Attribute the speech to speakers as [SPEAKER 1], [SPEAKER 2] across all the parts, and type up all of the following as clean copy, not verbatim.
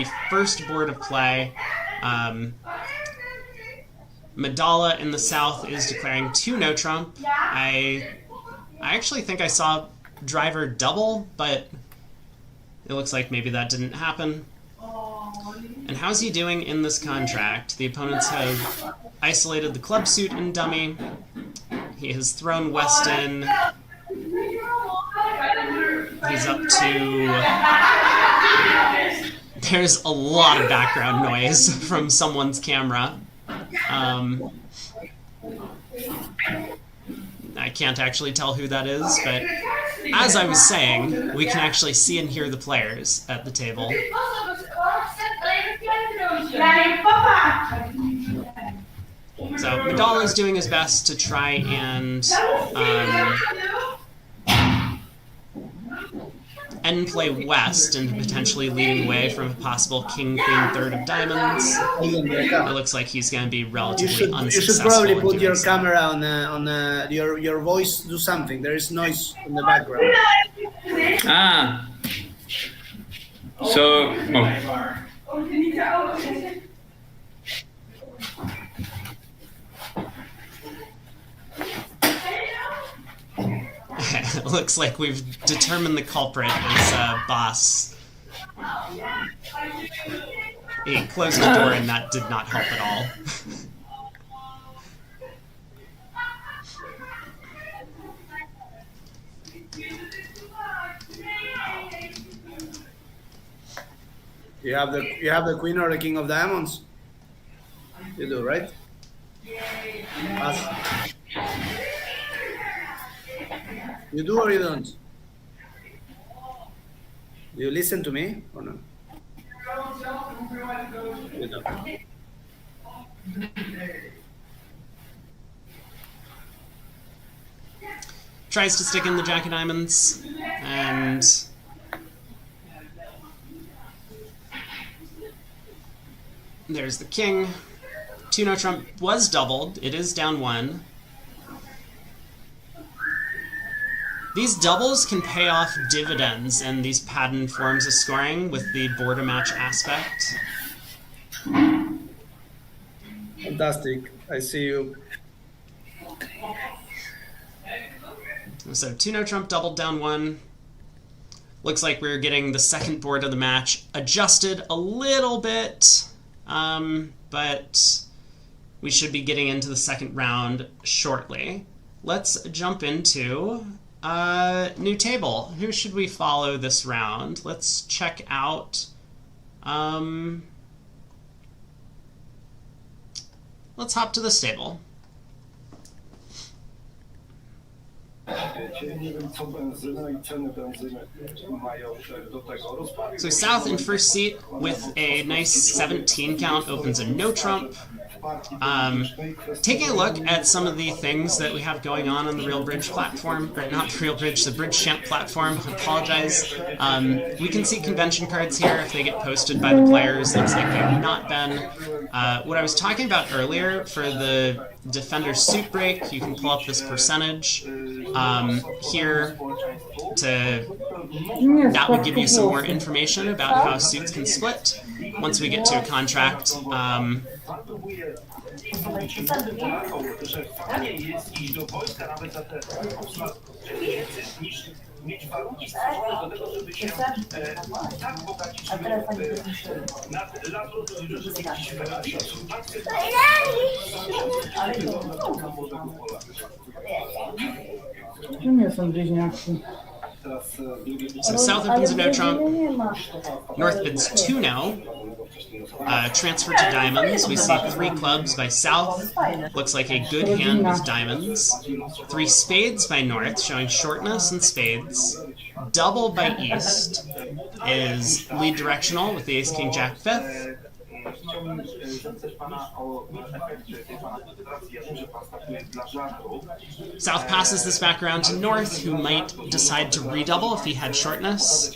[SPEAKER 1] the first board of play. Madala in the south is declaring 2 no trump. I actually think I saw driver double, but it looks like maybe that didn't happen. And how's he doing in this contract? The opponents have isolated the club suit and dummy. He has thrown Weston. He's up to... There's a lot of background noise from someone's camera. I can't actually tell who that is, but as I was saying, we can actually see and hear the players at the table. So Madala is doing his best to try and end play west and potentially leading away from a possible king, queen, third of diamonds. It looks like he's going to be relatively unsuccessful.
[SPEAKER 2] You should probably put your camera on your voice. Do something. There is noise in the background.
[SPEAKER 3] Ah. So. Oh.
[SPEAKER 1] It looks like we've determined the culprit as boss. He closed the door and that did not help at all.
[SPEAKER 2] You have the queen or the king of diamonds? You do, right? Pass. You do or you don't? Do you listen to me or no? You don't.
[SPEAKER 1] Tries to stick in the jack of diamonds, and there's the king. 2 no trump was doubled. It is down 1. These doubles can pay off dividends in these patterned forms of scoring with the border match aspect.
[SPEAKER 2] Fantastic. I see you.
[SPEAKER 1] So 2 no trump doubled down 1. Looks like we're getting the second board of the match adjusted a little bit, but we should be getting into the second round shortly. Let's jump into new table. Who should we follow this round? Let's check out. Let's hop to this table. So South in first seat with a nice 17 count opens a no trump. Taking a look at some of the things that we have going on the Real Bridge platform, or not the Real Bridge, the BridgeChamp platform, I apologize. We can see convention cards here if they get posted by the players. Looks like they have not been. What I was talking about earlier for the defender suit break, you can pull up this percentage here that would give you some more information about how suits can split once we get to a contract. So South opens a no trump, North bids 2 no, transfer to diamonds. We see 3 clubs by South, looks like a good hand with diamonds, 3 spades by North, showing shortness and spades, double by East is lead directional with the ace king jack 5th, South passes this back around to North, who might decide to redouble if he had shortness.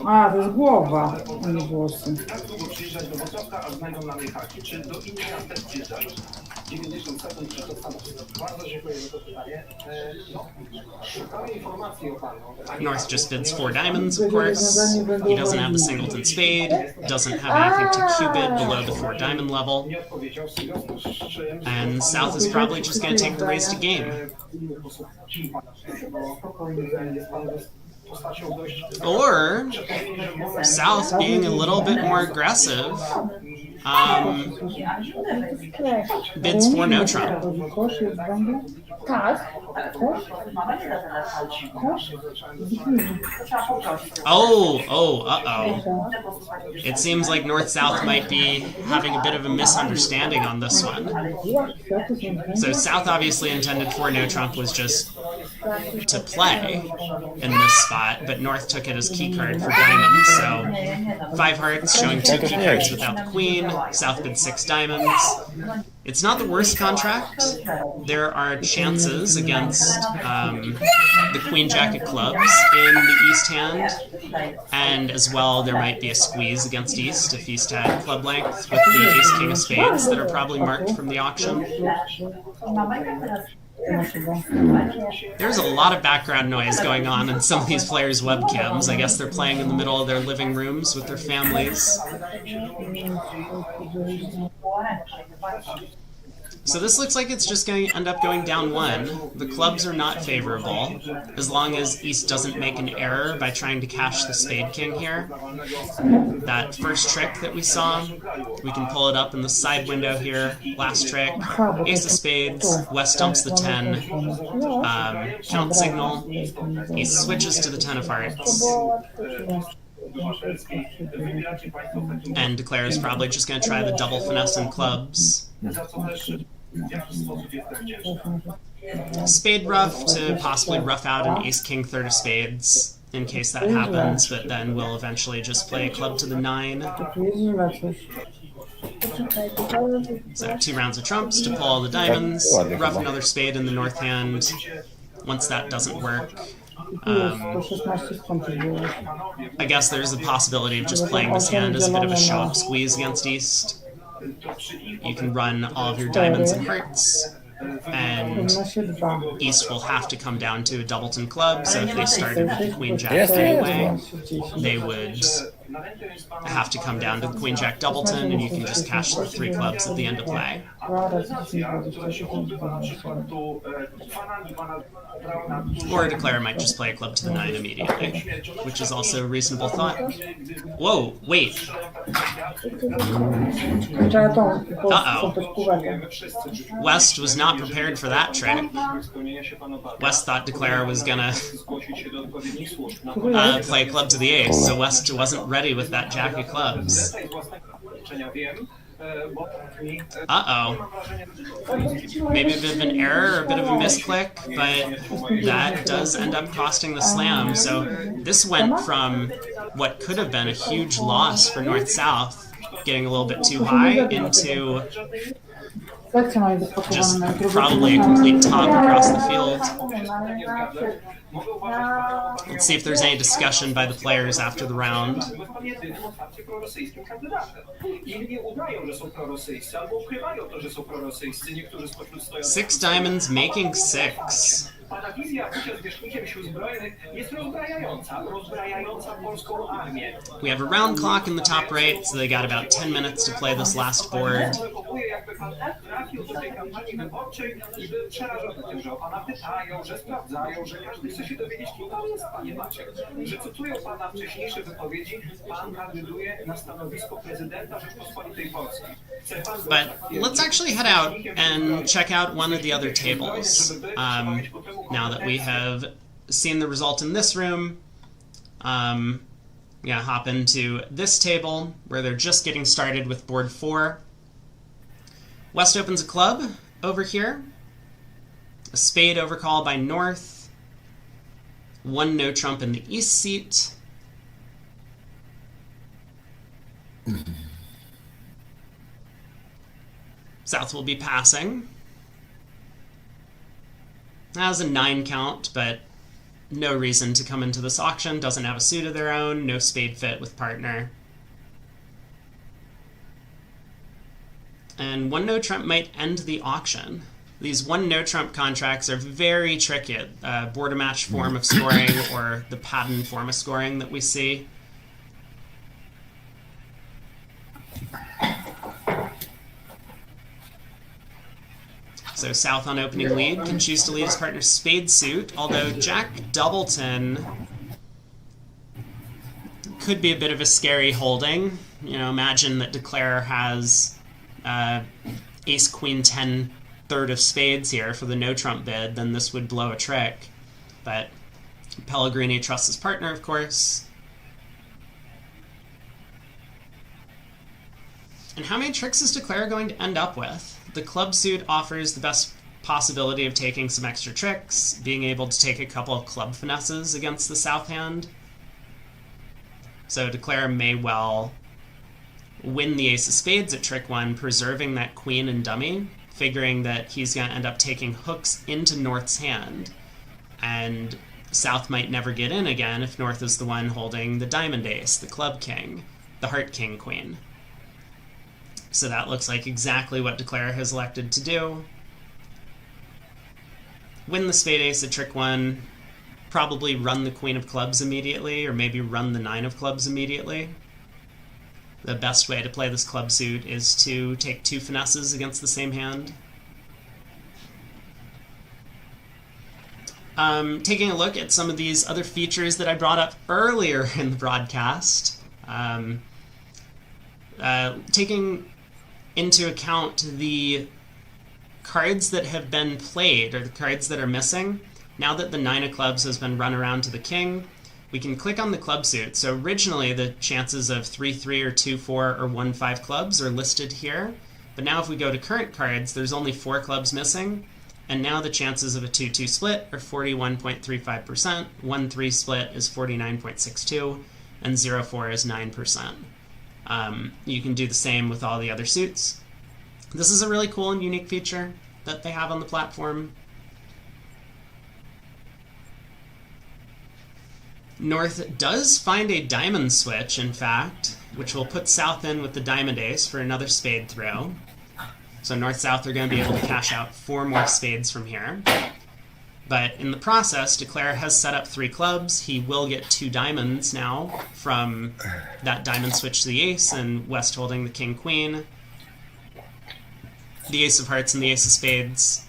[SPEAKER 4] A, to jest głowa, a nie włosy.
[SPEAKER 1] North just bids 4 diamonds, of course. He doesn't have the singleton spade, doesn't have anything to cupid below the 4 diamond level. And South is probably just going to take the raise to game. Or South being a little bit more aggressive, bids for no trump. Uh-oh. It seems like North-South might be having a bit of a misunderstanding on this one. So South obviously intended for no trump was just to play in this spot, but North took it as key card for diamonds, so 5 hearts showing 2 key cards without the queen, South bid 6 diamonds. It's not the worst contract. There are chances against the Queen Jack of clubs in the East hand, and as well there might be a squeeze against East if East had club length with the Ace King of Spades that are probably marked from the auction. There's a lot of background noise going on in some of these players' webcams. I guess they're playing in the middle of their living rooms with their families. So this looks like it's just going to end up going down 1. The clubs are not favorable, as long as East doesn't make an error by trying to cash the Spade King here. That first trick that we saw, we can pull it up in the side window here. Last trick, Ace of Spades, West dumps the 10, count signal, he switches to the 10 of hearts, and declares probably just going to try the double finesse in clubs. Spade ruff to possibly rough out an Ace King third of spades in case that happens, but then we'll eventually just play a club to the 9. So 2 rounds of trumps to pull all the diamonds, rough another spade in the north hand. Once that doesn't work, I guess there's the possibility of just playing this hand as a bit of a show-up squeeze against East. You can run all of your diamonds and hearts, and East will have to come down to a doubleton club, so if they started with the Queen Jack anyway, they would have to come down to the Queen Jack doubleton, and you can just cash the 3 clubs at the end of play. Or Declare might just play a club to the 9 immediately, which is also a reasonable thought. Whoa, wait. Uh-oh. West was not prepared for that trick. West thought Declare was gonna play a club to the ace, so West wasn't ready with that jack of clubs. Uh-oh. Maybe a bit of an error or a bit of a misclick, but that does end up costing the slam. So this went from what could have been a huge loss for North-South, getting a little bit too high, into just probably a complete top across the field. Let's see if there's any discussion by the players after the round. 6 diamonds, making 6. We have a round clock in the top right, so they got about 10 minutes to play this last board. But let's actually head out and check out one of the other tables. Now that we have seen the result in this room, hop into this table where they're just getting started with board 4. West opens a club over here. A spade overcall by North. 1 no trump in the East seat. South will be passing. That has a 9 count, but no reason to come into this auction. Doesn't have a suit of their own, no spade fit with partner. And one no trump might end the auction. These one no trump contracts are very tricky. Border match form of scoring or the Patton form of scoring that we see. So South on opening lead can choose to lead his partner's spade suit, although Jack Doubleton could be a bit of a scary holding. You know, imagine that Declare has Ace Queen 10 third of spades here for the no trump bid, then this would blow a trick. But Pellegrini trusts his partner, of course. And how many tricks is Declare going to end up with? The club suit offers the best possibility of taking some extra tricks, being able to take a couple of club finesses against the south hand. So Declare may well win the ace of spades at trick 1, preserving that queen and dummy, figuring that he's going to end up taking hooks into North's hand. And South might never get in again if North is the one holding the diamond ace, the club king, the heart king queen. So that looks like exactly what Declare has elected to do. Win the spade ace at trick 1, probably run the queen of clubs immediately, or maybe run the 9 of clubs immediately. The best way to play this club suit is to take 2 finesses against the same hand. Taking a look at some of these other features that I brought up earlier in the broadcast, taking into account the cards that have been played, or the cards that are missing. Now that the 9 of clubs has been run around to the king, we can click on the club suit. So originally the chances of 3-3 or 2-4 or 1-5 clubs are listed here. But now if we go to current cards, there's only 4 clubs missing. And now the chances of a 2-2 split are 41.35%, 1-3 split is 49.62%, and 0-4 is 9%. You can do the same with all the other suits. This is a really cool and unique feature that they have on the platform. North does find a diamond switch, in fact, which will put South in with the diamond ace for another spade throw. So North-South are going to be able to cash out 4 more spades from here. But in the process, Declare has set up 3 clubs. He will get 2 diamonds now from that diamond switch to the ace, and West holding the king-queen, the ace of hearts, and the ace of spades.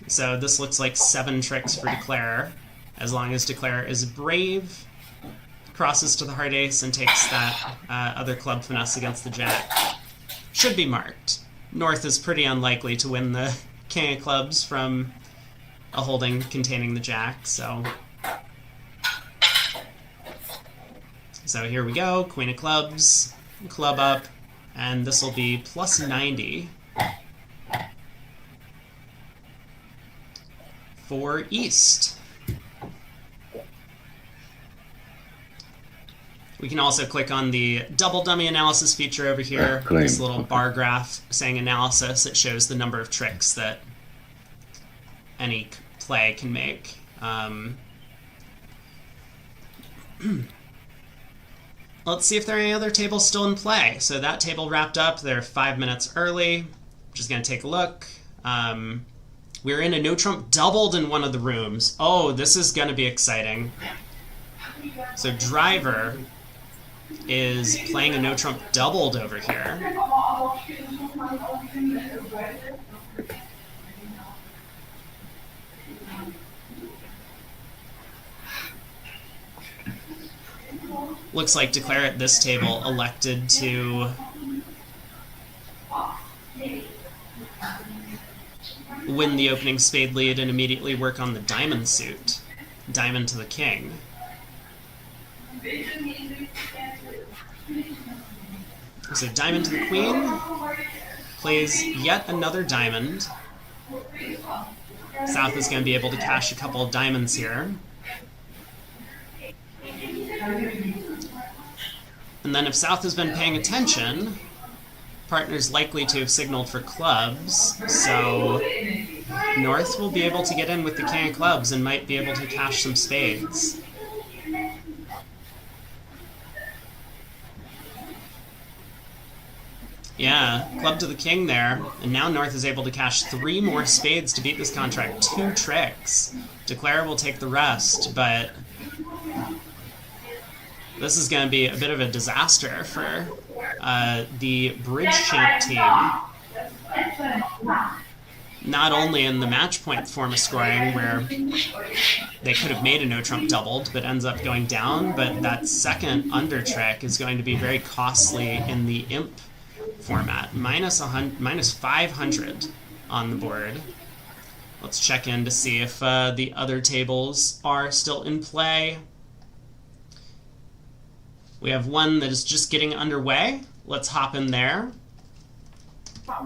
[SPEAKER 1] So this looks like 7 tricks for Declare, as long as Declare is brave, crosses to the heart ace, and takes that other club finesse against the jack. Should be marked. North is pretty unlikely to win the king of clubs from a holding containing the jack, so here we go, queen of clubs, club up, and this will be plus 90 for East. We can also click on the double dummy analysis feature over here. This little bar graph saying analysis. It shows the number of tricks that any play can make. Let's see if there are any other tables still in play. So that table wrapped up. They're 5 minutes early. Just going to take a look. We're in a no trump doubled in one of the rooms. Oh, this is going to be exciting. So Driver is playing a no trump doubled over here. Looks like Declare at this table elected to win the opening spade lead and immediately work on the diamond suit. Diamond to the king. So diamond to the queen, plays yet another diamond. South is going to be able to cash a couple of diamonds here. And then if South has been paying attention, partner's likely to have signaled for clubs, so North will be able to get in with the king of clubs and might be able to cash some spades. Yeah, club to the king there. And now North is able to cash 3 more spades to beat this contract. 2 tricks. Declare will take the rest, but this is going to be a bit of a disaster for the BridgeChamp team. Not only in the match point form of scoring, where they could have made a no-trump doubled, but ends up going down, but that second under trick is going to be very costly in the imp format. Minus 500 on the board. Let's check in to see if the other tables are still in play. We have one that is just getting underway. Let's hop in there. There's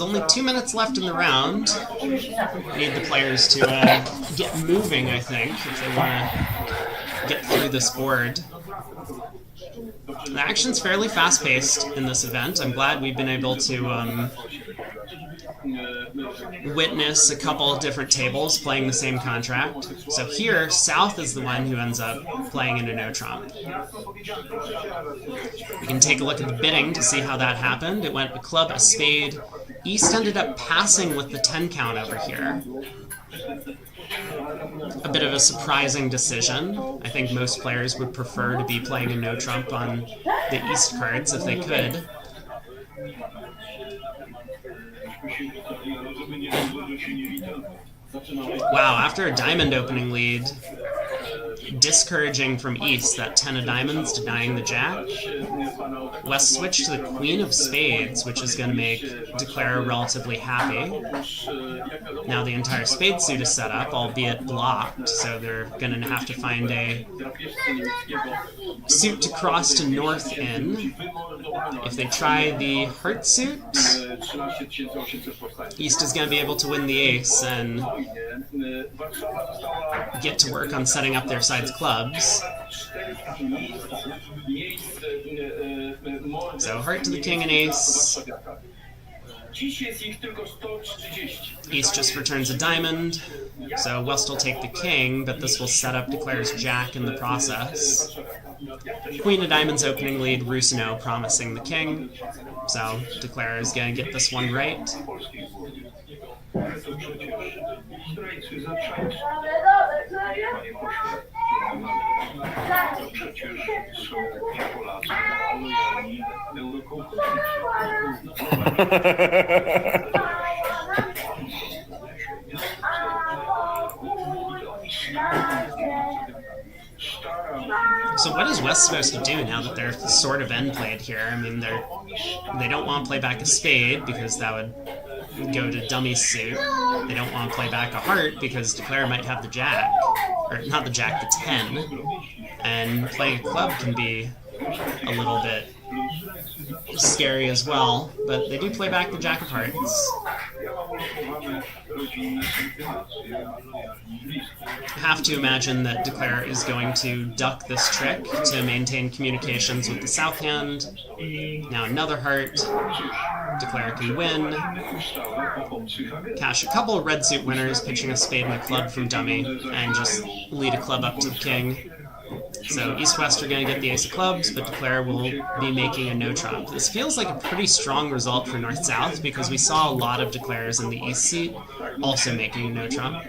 [SPEAKER 1] only 2 minutes left in the round. We need the players to get moving, I think, if they want to get through this board. The action's fairly fast-paced in this event. I'm glad we've been able to witness a couple of different tables playing the same contract. So here, South is the one who ends up playing into no-trump. We can take a look at the bidding to see how that happened. It went a club, a spade. East ended up passing with the 10 count over here. A bit of a surprising decision. I think most players would prefer to be playing a no-trump on the East cards if they could. Wow, after a diamond opening lead, discouraging from East, that 10 of diamonds denying the jack. West switched to the queen of spades, which is going to make Declare relatively happy. Now the entire spade suit is set up, albeit blocked, so they're going to have to find a suit to cross to North in. If they try the heart suit, East is going to be able to win the ace and get to work on setting up their side's clubs. So heart to the king and ace. East just returns a diamond, so West will take the king, but this will set up Declare's jack in the process. Queen of diamonds opening lead, Rusino promising the king, so Declare is going to get this one right. So what is West supposed to do now that they're sort of end played here? I mean, they don't want to play back a spade because that would go to dummy suit. They don't want to play back a heart because Declare might have the jack, or not the jack, the 10. And playing a club can be a little bit scary as well, but they do play back the jack of hearts. Have to imagine that Declare is going to duck this trick to maintain communications with the south hand. Now another heart. Declare can win. Cash a couple of red suit winners, pitching a spade and a club from dummy, and just lead a club up to the king. So East-West are going to get the ace of clubs, but Declare will be making a no-trump. This feels like a pretty strong result for North-South because we saw a lot of Declares in the East seat also making a no-trump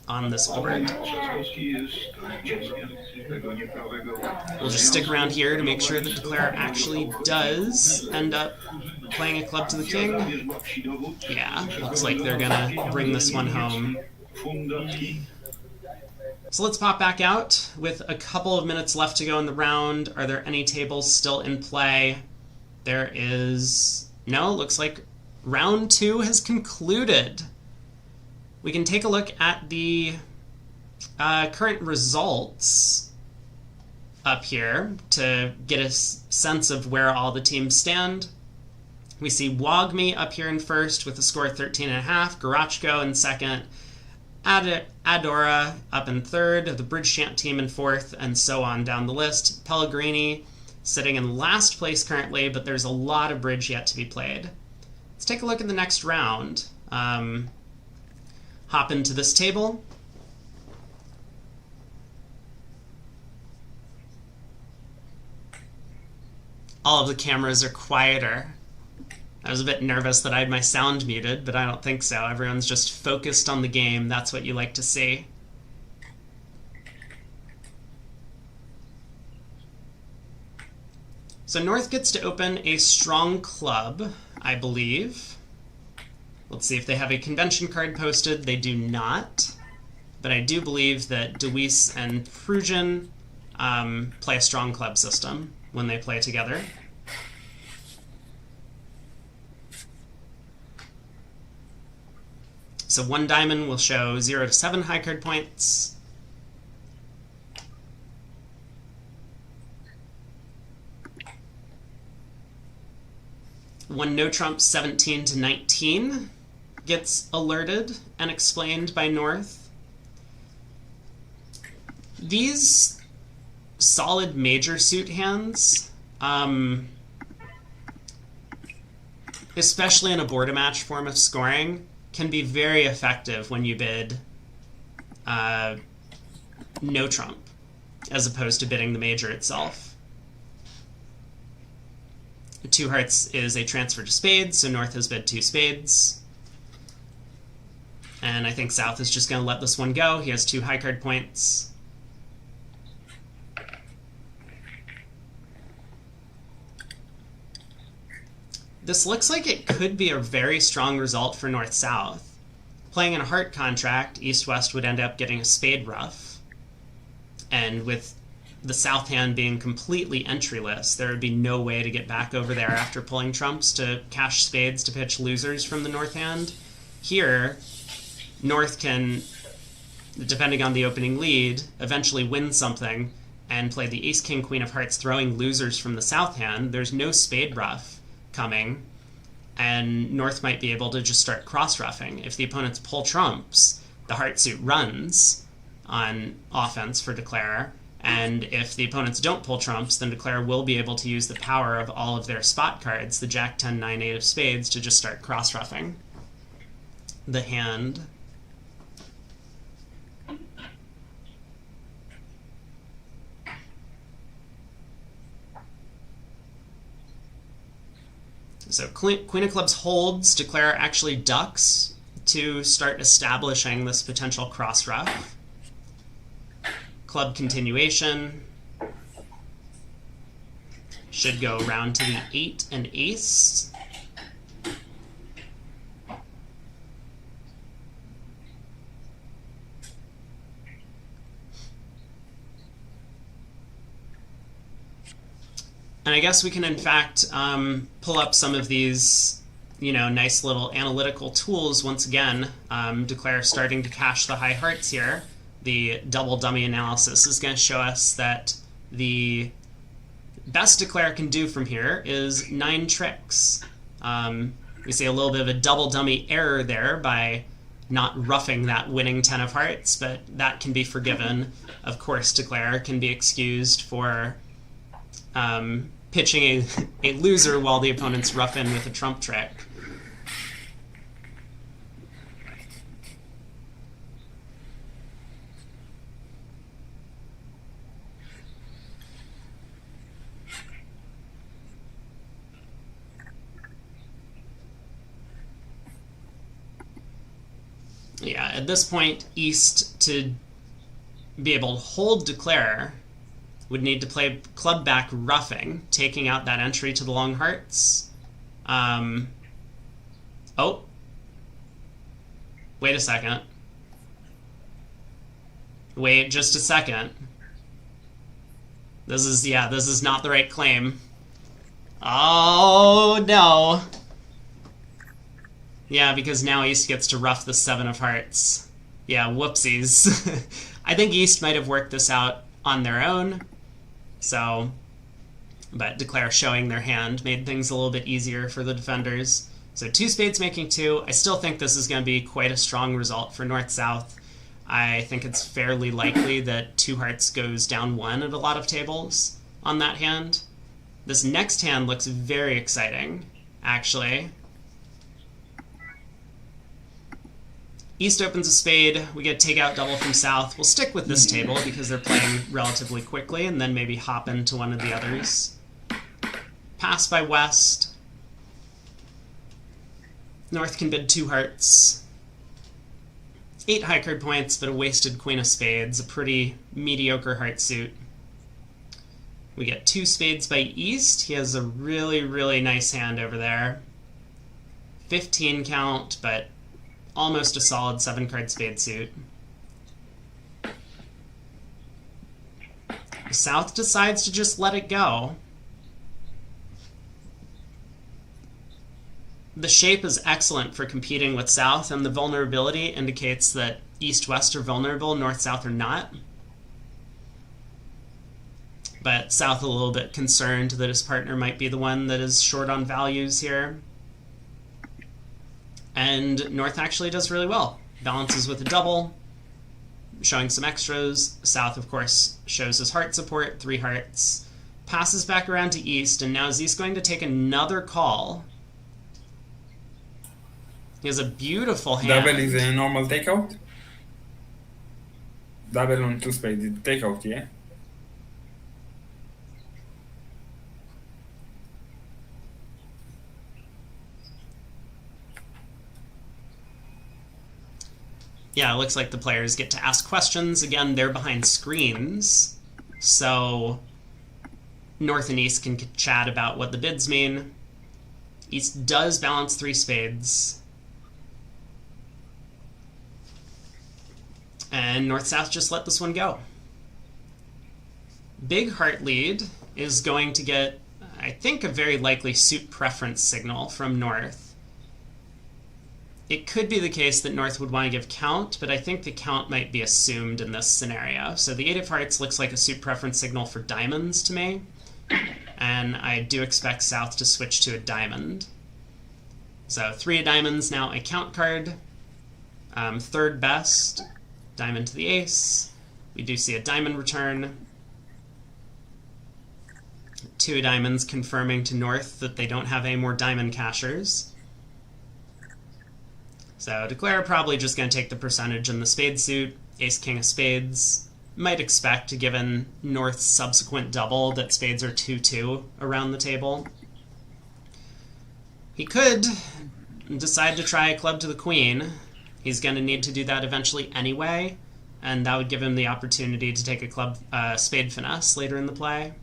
[SPEAKER 1] on this board. We'll just stick around here to make sure that Declare actually does end up playing a club to the king. Yeah, looks like they're going to bring this one home. So let's pop back out with a couple of minutes left to go in the round. Are there any tables still in play? There is... No, looks like round 2 has concluded. We can take a look at the current results up here to get a sense of where all the teams stand. We see Wogme up here in first with a score of 13.5, Garachko in second, Adora up in third, the BridgeChamp team in fourth, and so on down the list. Pellegrini sitting in last place currently, but there's a lot of bridge yet to be played. Let's take a look at the next round. Hop into this table. All of the cameras are quieter. I was a bit nervous that I had my sound muted, but I don't think so. Everyone's just focused on the game. That's what you like to see. So North gets to open a strong club, I believe. Let's see if they have a convention card posted. They do not. But I do believe that Deweese and Prugin play a strong club system when they play together. So 1 diamond will show 0 to 7 high card points. One no trump 17 to 19 gets alerted and explained by North. These solid major suit hands, especially in a board a match form of scoring, can be very effective when you bid no trump as opposed to bidding the major itself. 2 hearts is a transfer to spades, so North has bid 2 spades. And I think South is just going to let this one go. He has 2 high card points. This looks like it could be a very strong result for North-South. Playing in a heart contract, East-West would end up getting a spade ruff. And with the South hand being completely entryless, there would be no way to get back over there after pulling trumps to cash spades to pitch losers from the North hand. Here, North can, depending on the opening lead, eventually win something and play the Ace, King, Queen of Hearts, throwing losers from the South hand. There's no spade ruff coming, and North might be able to just start cross-ruffing. If the opponents pull trumps, the heart suit runs on offense for Declare, and if the opponents don't pull trumps, then Declare will be able to use the power of all of their spot cards, the Jack 10, 9, 8 of spades, to just start cross-ruffing the hand. So Queen of Clubs holds, Declare actually ducks to start establishing this potential cross-ruff. Club continuation should go round to the 8 and Ace. And I guess we can, in fact, pull up some of these, nice little analytical tools once again. Declare starting to cash the high hearts here. The double dummy analysis is going to show us that the best Declare can do from here is 9 tricks. We see a little bit of a double dummy error there by not roughing that winning 10 of hearts, but that can be forgiven. Of course, Declare can be excused for pitching a loser while the opponent's rough in with a trump trick. Yeah, at this point, East, to be able to hold Declare, would need to play club back roughing, taking out that entry to the long hearts. Oh. Wait a second. Wait just a second. This is not the right claim. Oh, no. Yeah, because now East gets to rough the 7 of hearts. Yeah, whoopsies. I think East might have worked this out on their own. So, but Declare showing their hand made things a little bit easier for the defenders. So 2 spades making 2. I still think this is going to be quite a strong result for North-South. I think it's fairly likely that 2 hearts goes down 1 at a lot of tables on that hand. This next hand looks very exciting, actually. East opens a spade. We get takeout double from South. We'll stick with this table because they're playing relatively quickly, and then maybe hop into one of the others. Pass by West. North can bid 2 hearts. 8 high card points, but a wasted queen of spades. A pretty mediocre heart suit. We get 2 spades by East. He has a really, really nice hand over there. 15 count, but almost a solid 7-card spade suit. South decides to just let it go. The shape is excellent for competing with South, and the vulnerability indicates that East-West are vulnerable, North-South are not. But South a little bit concerned that his partner might be the one that is short on values here. And North actually does really well. Balances with a double, showing some extras. South, of course, shows his heart support, 3 hearts. Passes back around to East, and now is East going to take another call? He has a beautiful hand.
[SPEAKER 5] Double is a normal takeout? Double on 2 spades is takeout, yeah?
[SPEAKER 1] Yeah, it looks like the players get to ask questions. Again, they're behind screens, so North and East can chat about what the bids mean. East does balance 3 spades. And North-South just let this one go. Big heart lead is going to get, I think, a very likely suit preference signal from North. It could be the case that North would want to give count, but I think the count might be assumed in this scenario. So the 8 of hearts looks like a suit preference signal for diamonds to me, and I do expect South to switch to a diamond. So 3 of diamonds, now a count card. Third best, diamond to the ace. We do see a diamond return. 2 of diamonds confirming to North that they don't have any more diamond cashers. So Declare probably just going to take the percentage in the spade suit. Ace, king of spades. Might expect, given North's subsequent double, that spades are 2-2 around the table. He could decide to try a club to the queen. He's going to need to do that eventually anyway, and that would give him the opportunity to take a club spade finesse later in the play.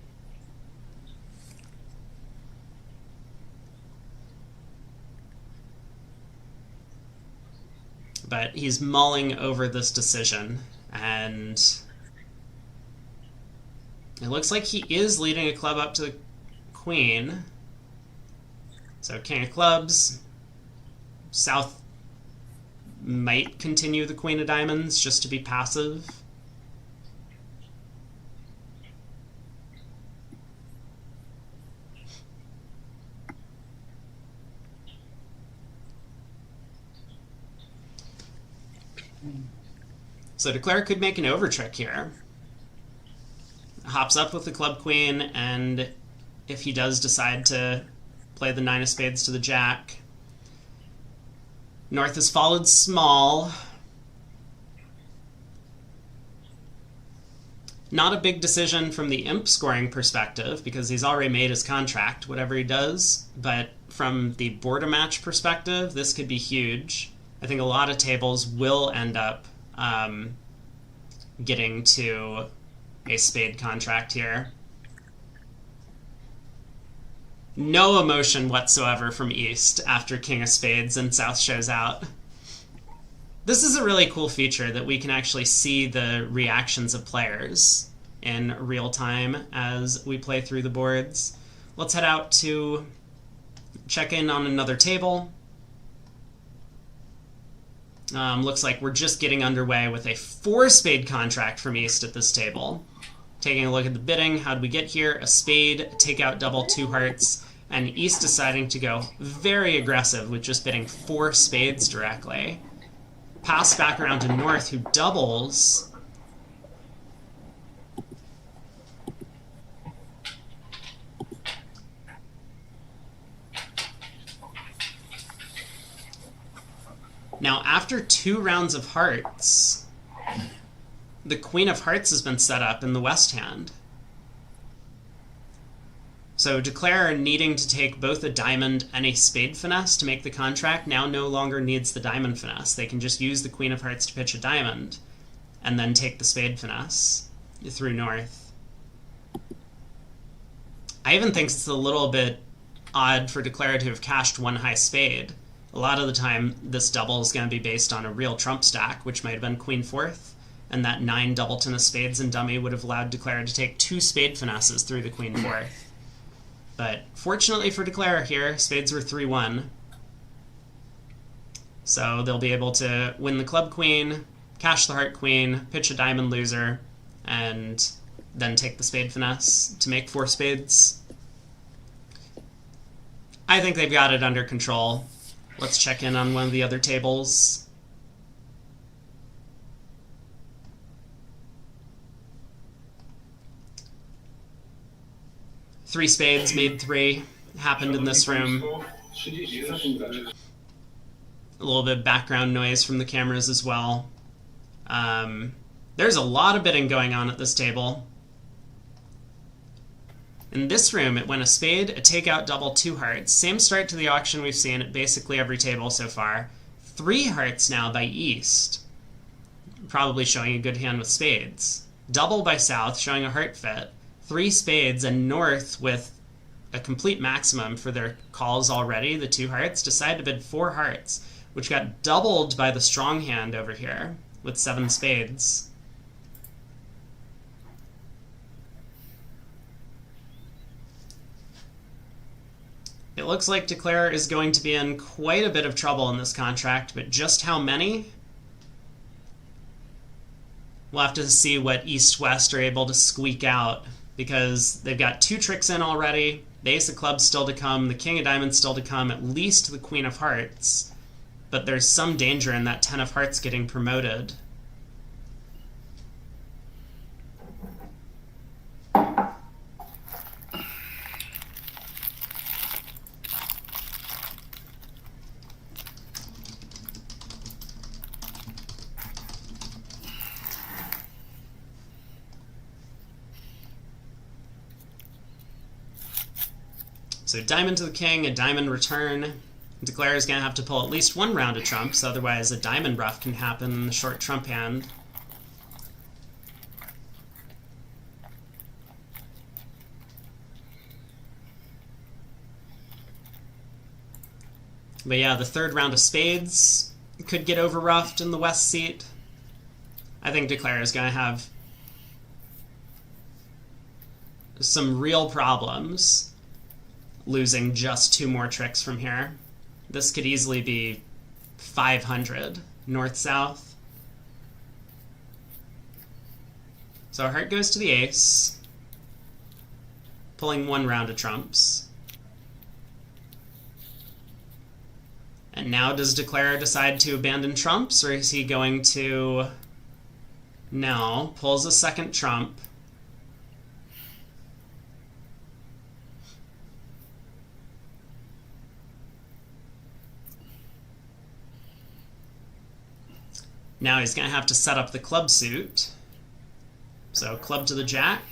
[SPEAKER 1] But he's mulling over this decision, and it looks like he is leading a club up to the queen. So king of clubs. South might continue the queen of diamonds just to be passive. So Declare could make an overtrick here. Hops up with the club queen, and if he does decide to play the 9 of spades to the jack, North has followed small. Not a big decision from the imp scoring perspective, because he's already made his contract, whatever he does, but from the border match perspective, this could be huge. I think a lot of tables will end up getting to a spade contract here. No emotion whatsoever from East after King of Spades and South shows out. This is a really cool feature that we can actually see the reactions of players in real time as we play through the boards. Let's head out to check in on another table. Looks like we're just getting underway with a 4-spade contract from East at this table. Taking a look at the bidding, how'd we get here? A spade, a takeout double, 2 hearts, and East deciding to go very aggressive with just bidding 4 spades directly. pass back around to North, who doubles. Now, after 2 rounds of hearts, the Queen of Hearts has been set up in the West hand. So Declare, needing to take both a diamond and a spade finesse to make the contract, now no longer needs the diamond finesse. They can just use the Queen of Hearts to pitch a diamond, and then take the spade finesse through North. I even think it's a little bit odd for Declare to have cashed 1 high spade. A lot of the time, this double is going to be based on a real trump stack, which might have been Queen 4th, and that 9 doubleton of spades and dummy would have allowed Declare to take 2 spade finesses through the Queen 4th. But fortunately for Declare here, spades were 3-1. So they'll be able to win the club queen, cash the heart queen, pitch a diamond loser, and then take the spade finesse to make 4 spades. I think they've got it under control. Let's check in on one of the other tables. Three spades made 3. Happened in this room. A little bit of background noise from the cameras as well. There's a lot of bidding going on at this table. In this room, it went a spade, a takeout, double, 2 hearts. Same start to the auction we've seen at basically every table so far. 3 hearts now by East. Probably showing a good hand with spades. Double by South, showing a heart fit. 3 spades, and North, with a complete maximum for their calls already, the 2 hearts, decide to bid 4 hearts, which got doubled by the strong hand over here with 7 spades. It looks like Declare is going to be in quite a bit of trouble in this contract, but just how many? We'll have to see what East-West are able to squeak out, because they've got 2 tricks in already, the Ace of Clubs still to come, the King of Diamonds still to come, at least the Queen of Hearts, but there's some danger in that 10 of Hearts getting promoted. So diamond to the king, a diamond return. Declare is going to have to pull at least 1 round of trumps, otherwise a diamond ruff can happen in the short trump hand. But yeah, the 3rd round of spades could get over-ruffed in the west seat. I think Declare is going to have some real problems losing just 2 more tricks from here. This could easily be 500 north-south. So our heart goes to the ace, pulling 1 round of trumps. And now does Declare decide to abandon trumps, or is he going to... No, pulls a 2nd trump. Now he's going to have to set up the club suit. So club to the jack.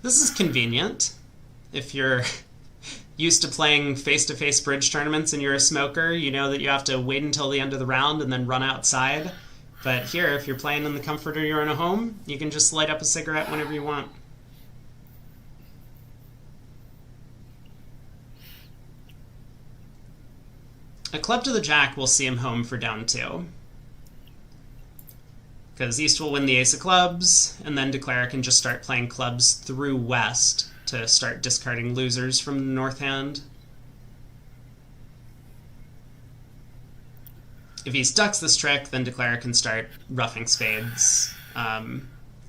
[SPEAKER 1] This is convenient. If you're used to playing face-to-face bridge tournaments and you're a smoker, you know that you have to wait until the end of the round and then run outside. But here, if you're playing in the comfort of your own home, you can just light up a cigarette whenever you want. A club to the jack will see him home for down 2. Because East will win the Ace of Clubs, and then Declare can just start playing clubs through West to start discarding losers from the north hand. If East ducks this trick, then Declare can start ruffing spades,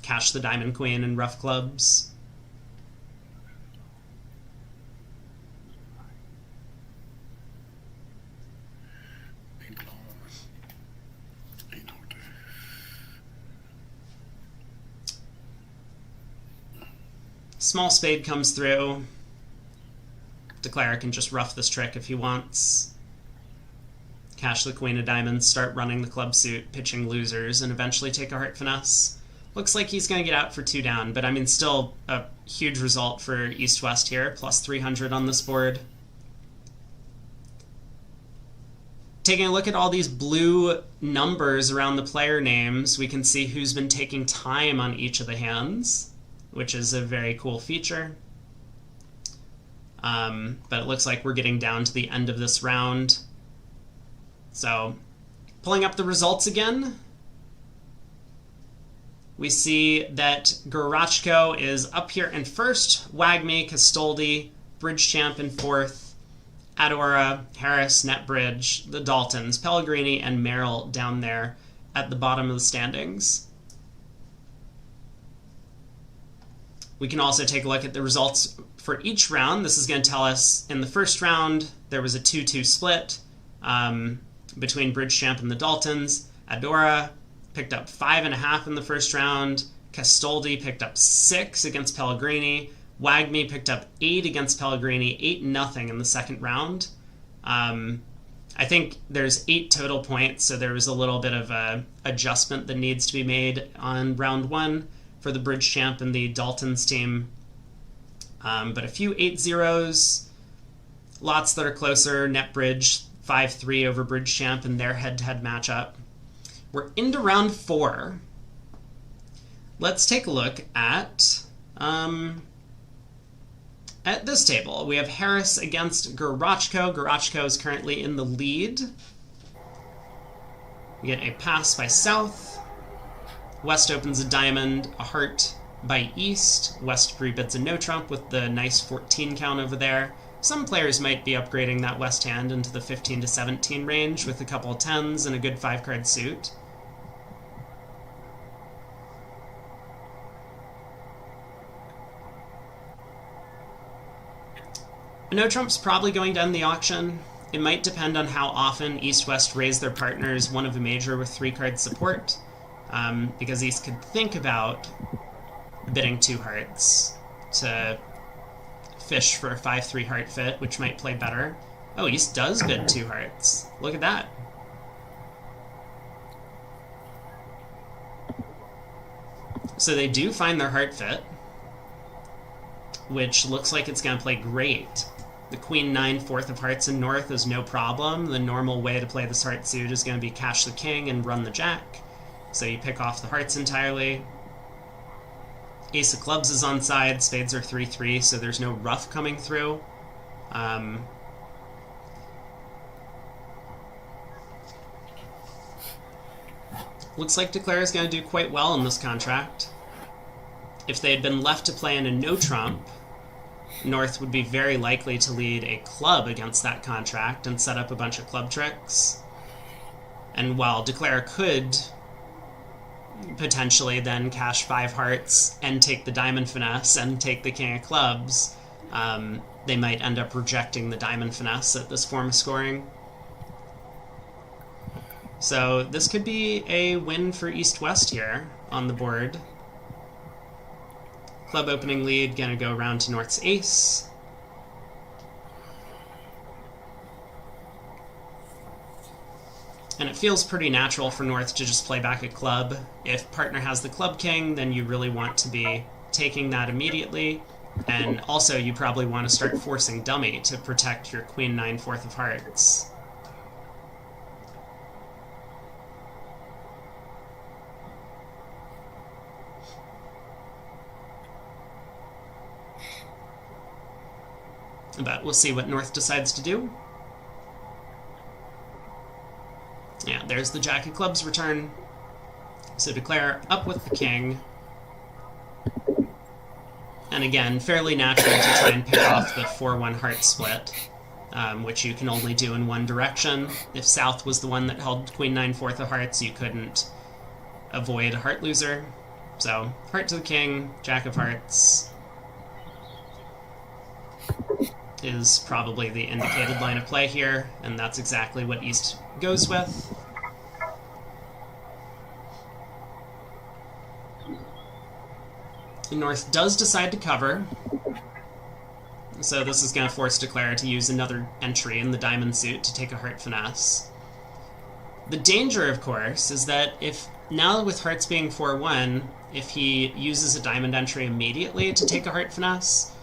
[SPEAKER 1] cash the diamond queen and rough clubs. Small spade comes through. Declare can just rough this trick if he wants. Cash the queen of diamonds, start running the club suit, pitching losers, and eventually take a heart finesse. Looks like he's going to get out for 2 down, but I mean, still a huge result for East-West here, plus 300 on this board. Taking a look at all these blue numbers around the player names, we can see who's been taking time on each of the hands, which is a very cool feature. But it looks like we're getting down to the end of this round. So, pulling up the results again, we see that Gorachko is up here in first, Wagme, Castoldi, BridgeChamp in fourth, Adora, Harris, NetBridge, the Daltons, Pellegrini, and Merrill down there at the bottom of the standings. We can also take a look at the results for each round. This is going to tell us in the first round there was a 2-2 split between BridgeChamp and the Daltons. Adora picked up 5.5 in the first round. Castoldi picked up 6 against Pellegrini. Wagme picked up 8 against Pellegrini, 8-0 in the second round. I think there's 8 total points, so there was a little bit of a adjustment that needs to be made on round 1 for the BridgeChamp and the Daltons team. But a few 8-0s, lots that are closer. NetBridge 5-3 over BridgeChamp in their head-to-head matchup. We're into round 4. Let's take a look at this table. We have Harris against Gorachko. Gorachko is currently in the lead. We get a pass by South. West opens a diamond, a heart by East. West pre-bids a no-trump with the nice 14 count over there. Some players might be upgrading that West hand into the 15 to 17 range with a couple of 10s and a good 5-card suit. A no-trump's probably going to end the auction. It might depend on how often East-West raise their partners one of a major with 3-card support, because East could think about bidding 2 hearts to fish for a 5-3 heart fit, which might play better. Oh, East does bid 2 hearts. Look at that. So they do find their heart fit, which looks like it's going to play great. The Queen 9 fourth of hearts in North is no problem. The normal way to play this heart suit is going to be cash the king and run the jack. So you pick off the hearts entirely. Ace of clubs is on side. Spades are 3-3, so there's no rough coming through. Looks like Declare is going to do quite well in this contract. If they had been left to play in a no-trump, North would be very likely to lead a club against that contract and set up a bunch of club tricks. And while Declare could potentially then cash 5 hearts and take the diamond finesse and take the king of clubs, they might end up rejecting the diamond finesse at this form of scoring. So this could be a win for East-West here on the board. Club opening lead, gonna go around to North's ace. And it feels pretty natural for North to just play back a club. If partner has the club king, then you really want to be taking that immediately. And also you probably want to start forcing dummy to protect your Queen 9 fourth of hearts. But we'll see what North decides to do. Yeah, there's the Jack of Clubs return. So Declare up with the king. And again, fairly natural to try and pick off the 4-1 heart split, which you can only do in one direction. If South was the one that held Queen 9 fourth of hearts, you couldn't avoid a heart loser. So, heart to the king, Jack of hearts is probably the indicated line of play here, and that's exactly what East goes with. North does decide to cover, so this is going to force Declare to use another entry in the diamond suit to take a heart finesse. The danger, of course, is that if, now with hearts being 4-1, if he uses a diamond entry immediately to take a heart finesse,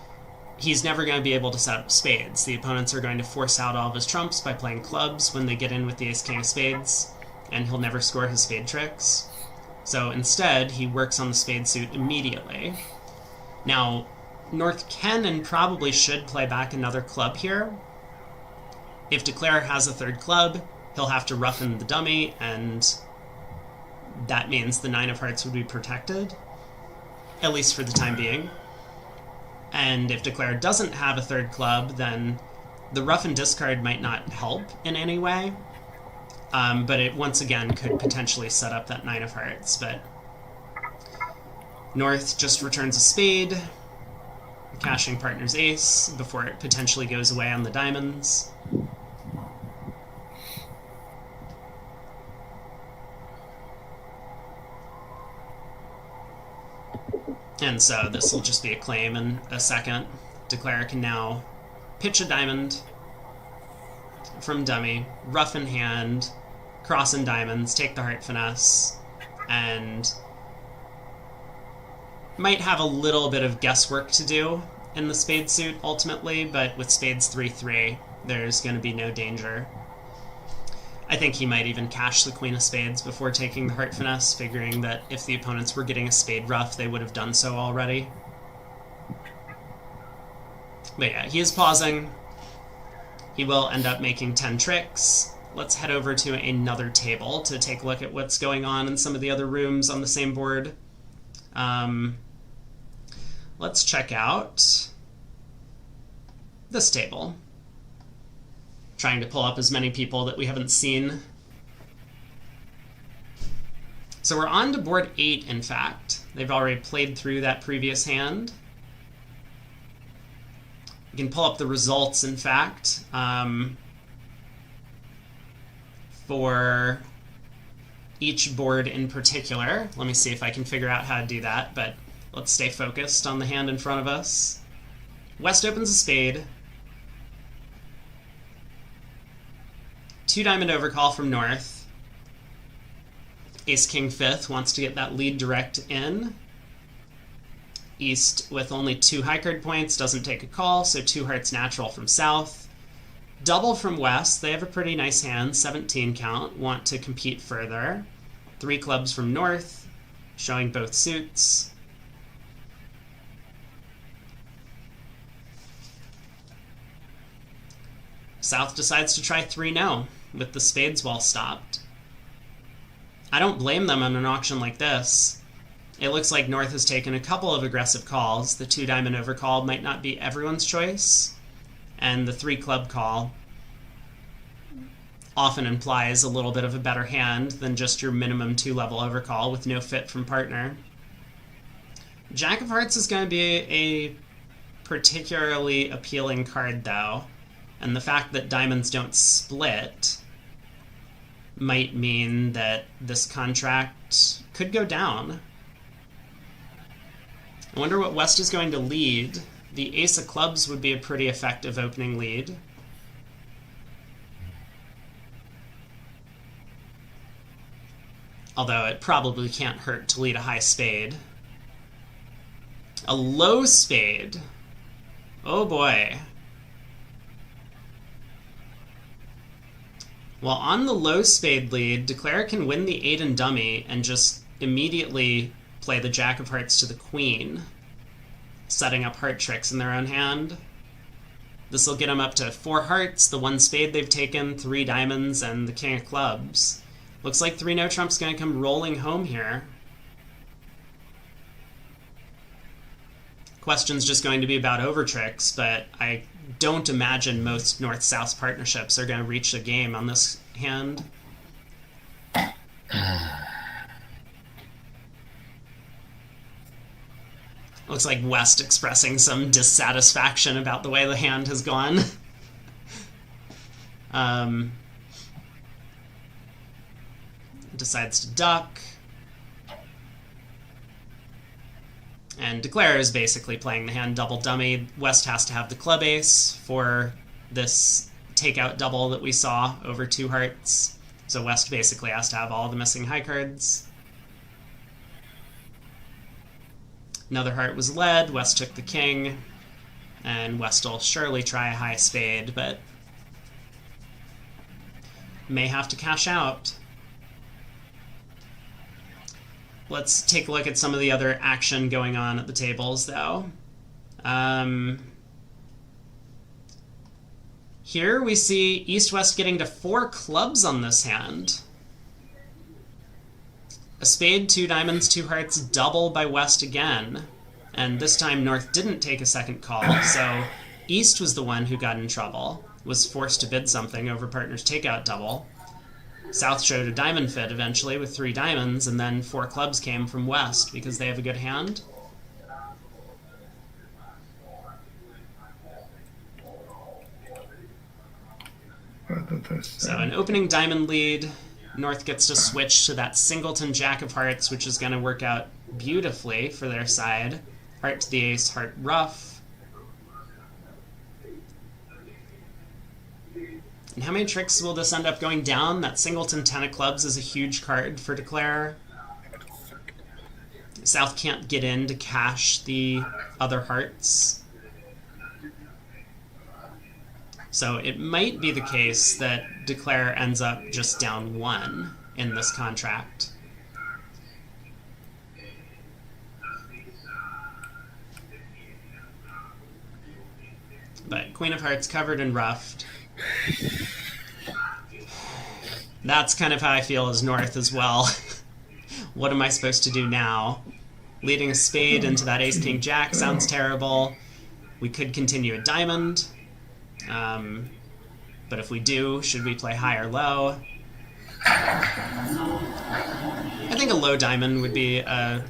[SPEAKER 1] he's never going to be able to set up spades. The opponents are going to force out all of his trumps by playing clubs when they get in with the ace-king of spades, and he'll never score his spade tricks. So instead, he works on the spade suit immediately. Now, North can and probably should play back another club here. If Declare has a third club, he'll have to roughen the dummy, and that means the 9 of hearts would be protected, at least for the time being. And if Declare doesn't have a third club, then the rough and discard might not help in any way, but it once again could potentially set up that 9 of hearts. But North just returns a spade, cashing partner's ace before it potentially goes away on the diamonds. And so this will just be a claim in a second. Declare can now pitch a diamond from dummy, rough in hand, cross in diamonds, take the heart finesse, and might have a little bit of guesswork to do in the spade suit ultimately, but with spades 3-3, there's going to be no danger. I think he might even cash the queen of spades before taking the heart finesse, figuring that if the opponents were getting a spade ruff, they would have done so already. But yeah, he is pausing. He will end up making 10 tricks. Let's head over to another table to take a look at what's going on in some of the other rooms on the same board. Let's check out this table. Trying to pull up as many people that we haven't seen. So we're on to board 8, in fact. They've already played through that previous hand. We can pull up the results, in fact, for each board in particular. Let me see if I can figure out how to do that, but let's stay focused on the hand in front of us. West opens a spade. 2 diamond overcall from North. Ace-King 5th wants to get that lead direct in. East, with only 2 high card points, doesn't take a call, so 2 hearts natural from South. Double from West, they have a pretty nice hand, 17 count, want to compete further. 3 clubs from North, showing both suits. South decides to try 3-no, with the spades well stopped. I don't blame them on an auction like this. It looks like North has taken a couple of aggressive calls. The 2 diamond overcall might not be everyone's choice, and the 3 club call often implies a little bit of a better hand than just your minimum 2 level overcall with no fit from partner. Jack of Hearts is going to be a particularly appealing card, though, and the fact that diamonds don't split might mean that this contract could go down. I wonder what West is going to lead. The ace of clubs would be a pretty effective opening lead. Although it probably can't hurt to lead a high spade. A low spade. Oh boy. Well, on the low spade lead, Declare can win the 8 and dummy and just immediately play the Jack of Hearts to the Queen, setting up heart tricks in their own hand. This will get them up to 4 hearts, the 1 spade they've taken, 3 diamonds, and the King of Clubs. Looks like 3-no trump's going to come rolling home here. Question's just going to be about over tricks, but I don't imagine most North-South partnerships are going to reach the game on this hand. Looks like West expressing some dissatisfaction about the way the hand has gone. Decides to duck. And Declare is basically playing the hand double dummy. West has to have the club ace for this takeout double that we saw over 2 hearts. So West basically has to have all the missing high cards. Another heart was led. West took the king. And West will surely try a high spade, but may have to cash out. Let's take a look at some of the other action going on at the tables, though. Here we see East-West getting to 4 clubs on this hand. A spade, 2 diamonds, 2 hearts, double by West again. And this time North didn't take a second call, so East was the one who got in trouble, was forced to bid something over partner's takeout double. South showed a diamond fit eventually with 3 diamonds, and then 4 clubs came from West because they have a good hand. So an opening diamond lead. North gets to switch to that singleton jack of hearts, which is going to work out beautifully for their side. Heart to the ace, heart ruff. And how many tricks will this end up going down? That singleton 10 of clubs is a huge card for Declare. South can't get in to cash the other hearts. So it might be the case that Declare ends up just down 1 in this contract. But Queen of Hearts covered and roughed. That's kind of how I feel as North as well. What am I supposed to do now? Leading a spade into that ace-king jack sounds terrible. We could continue a diamond. But if we do, should we play high or low? I think a low diamond would be a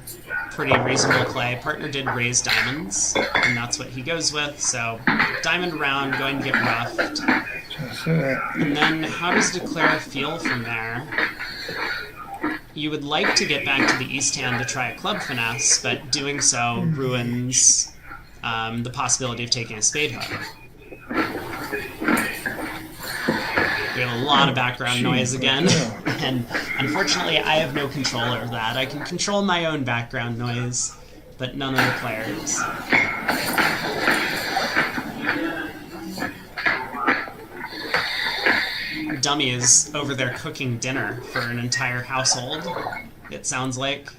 [SPEAKER 1] pretty reasonable play. Partner did raise diamonds, and that's what he goes with. So diamond round, going to get roughed. And then how does Declare feel from there? You would like to get back to the east hand to try a club finesse, but doing so ruins the possibility of taking a spade hook. We have a lot of background noise again, and unfortunately I have no control over that. I can control my own background noise, but none of the players. Dummy is over there cooking dinner for an entire household, it sounds like.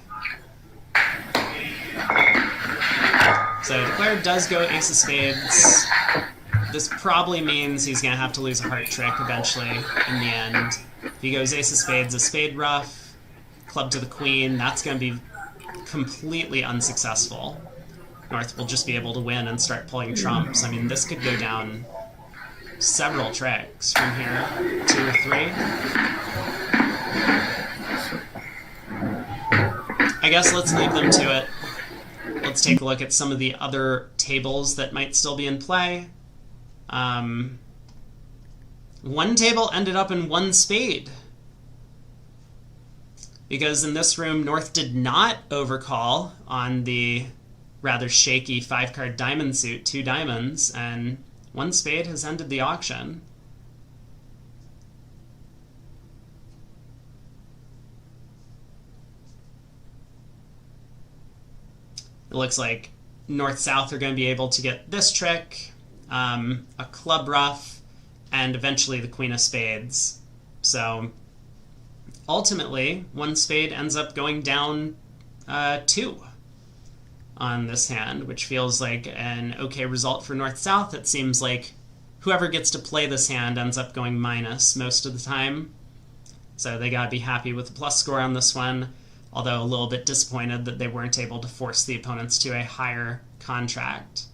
[SPEAKER 1] So Declare does go ace of spades. This probably means he's going to have to lose a heart trick eventually in the end. If he goes ace of spades, a spade ruff, club to the queen, that's going to be completely unsuccessful. North will just be able to win and start pulling trumps. I mean, this could go down several tricks from here, 2 or 3. I guess let's leave them to it. Let's take a look at some of the other tables that might still be in play. One table ended up in 1 spade. Because in this room, North did not overcall on the rather shaky 5-card diamond suit, 2 diamonds, and 1 spade has ended the auction. It looks like North-South are going to be able to get this trick, a club ruff, and eventually the Queen of Spades. So ultimately, 1 spade ends up going down 2 on this hand, which feels like an okay result for North-South. It seems like whoever gets to play this hand ends up going minus most of the time. So they gotta be happy with the plus score on this one, although a little bit disappointed that they weren't able to force the opponents to a higher contract.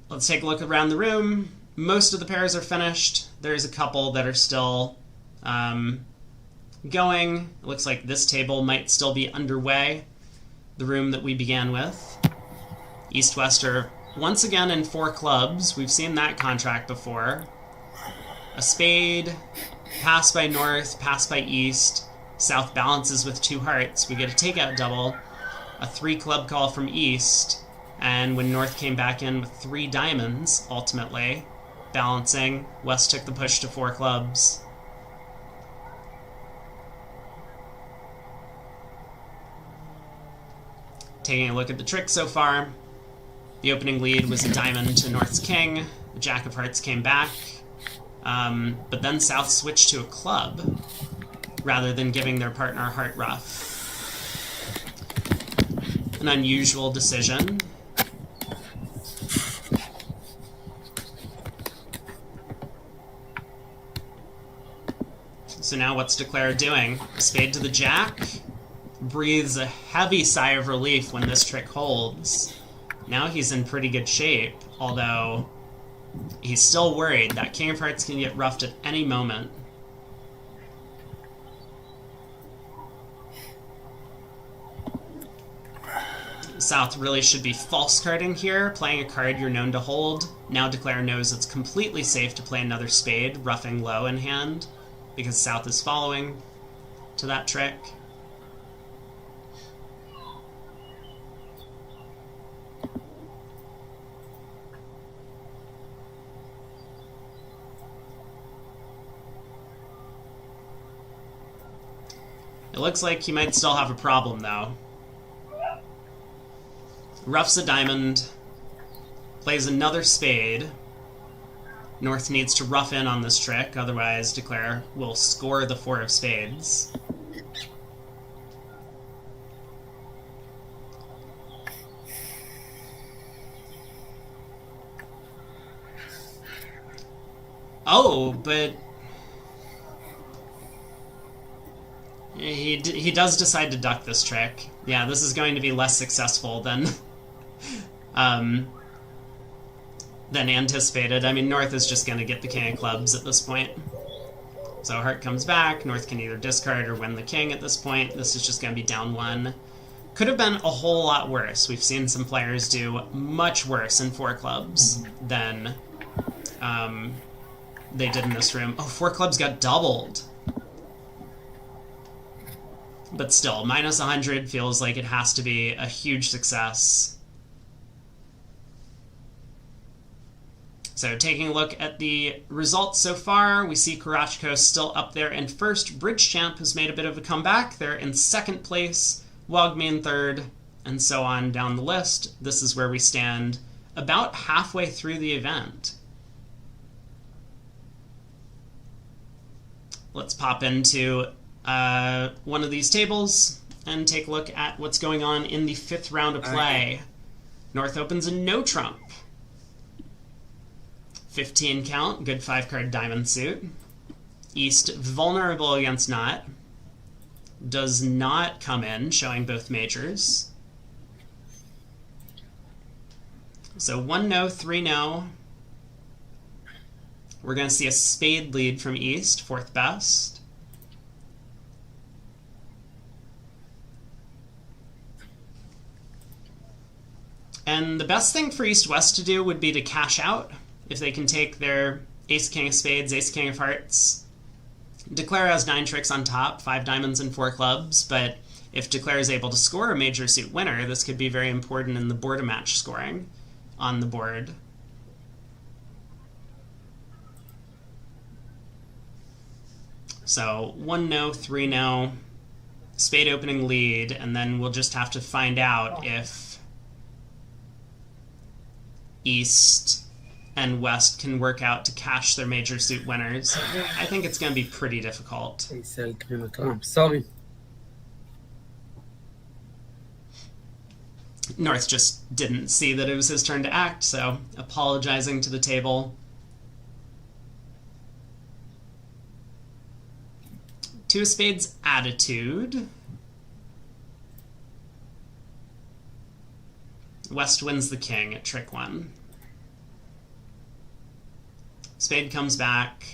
[SPEAKER 1] Let's take a look around the room. Most of the pairs are finished. There's a couple that are still going. It looks like this table might still be underway, the room that we began with. East-West are once again in 4 clubs. We've seen that contract before. A spade, pass by North, pass by East, South balances with 2 hearts. We get a takeout double, a 3 club call from East, and when North came back in with 3 diamonds, ultimately, balancing, West took the push to 4 clubs. Taking a look at the trick so far, the opening lead was a diamond to North's king. The Jack of Hearts came back, but then South switched to a club rather than giving their partner heart ruff. An unusual decision. So now what's Declare doing? A spade to the Jack. Breathes a heavy sigh of relief when this trick holds. Now he's in pretty good shape, although he's still worried that King of Hearts can get roughed at any moment. South really should be false carding here, playing a card you're known to hold. Now Declare knows it's completely safe to play another spade, roughing low in hand, because South is following to that trick. It looks like he might still have a problem, though. Roughs a diamond, plays another spade. North needs to rough in on this trick, otherwise Declare will score the 4 of spades. Oh, but he does decide to duck this trick. Yeah, this is going to be less successful than anticipated. I mean, North is just going to get the king of clubs at this point. So heart comes back. North can either discard or win the king at this point. This is just going to be down 1. Could have been a whole lot worse. We've seen some players do much worse in 4 clubs than they did in this room. Oh, 4 clubs got doubled. But still, minus 100 feels like it has to be a huge success. So taking a look at the results so far, we see Karachko still up there in first. BridgeChamp has made a bit of a comeback. They're in second place, Wogme in third, and so on down the list. This is where we stand about halfway through the event. Let's pop into one of these tables and take a look at what's going on in the 5th round of play. North opens a no trump. 15 count, good 5-card diamond suit. East vulnerable against Knot. Does not come in, showing both majors. So 1 no, 3 no. We're going to see a spade lead from East, 4th best. And the best thing for East-West to do would be to cash out. If they can take their Ace-King of Spades, Ace-King of Hearts. Declare has 9 tricks on top, 5 diamonds and 4 clubs, but if Declare is able to score a major suit winner, this could be very important in the board-a-match scoring on the board. So 1 no, 3 no, spade opening lead, and then we'll just have to find out if East and West can work out to cash their major suit winners. I think it's going to be pretty difficult.
[SPEAKER 2] I'm sorry.
[SPEAKER 1] North just didn't see that it was his turn to act, so apologizing to the table. 2 of spades attitude. West wins the king at trick 1. Spade comes back.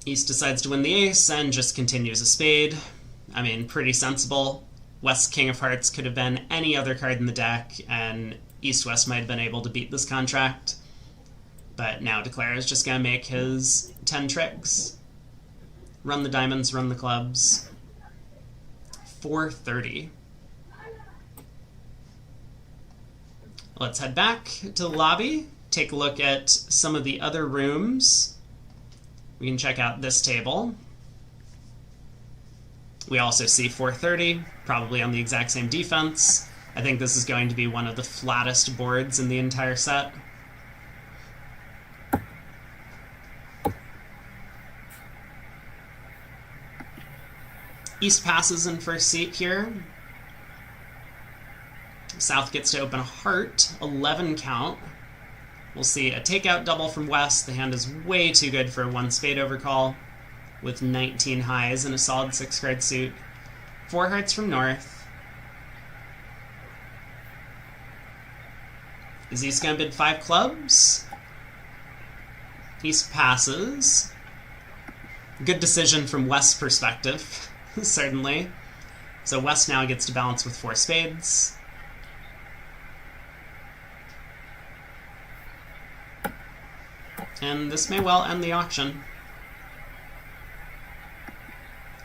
[SPEAKER 1] East decides to win the ace and just continues a spade. I mean, pretty sensible. West's King of Hearts could have been any other card in the deck, and East-West might have been able to beat this contract. But now Declare is just going to make his 10 tricks. Run the diamonds, run the clubs. 430. Let's head back to the lobby, take a look at some of the other rooms. We can check out this table. We also see 430, probably on the exact same defense. I think this is going to be one of the flattest boards in the entire set. East passes in first seat here. South gets to open a heart, 11 count. We'll see a takeout double from West. The hand is way too good for a 1 spade overcall with 19 highs and a solid 6 card suit. 4 hearts from North. Is East going to bid 5 clubs? East passes. Good decision from West's perspective. Certainly. So West now gets to balance with 4 spades. And this may well end the auction.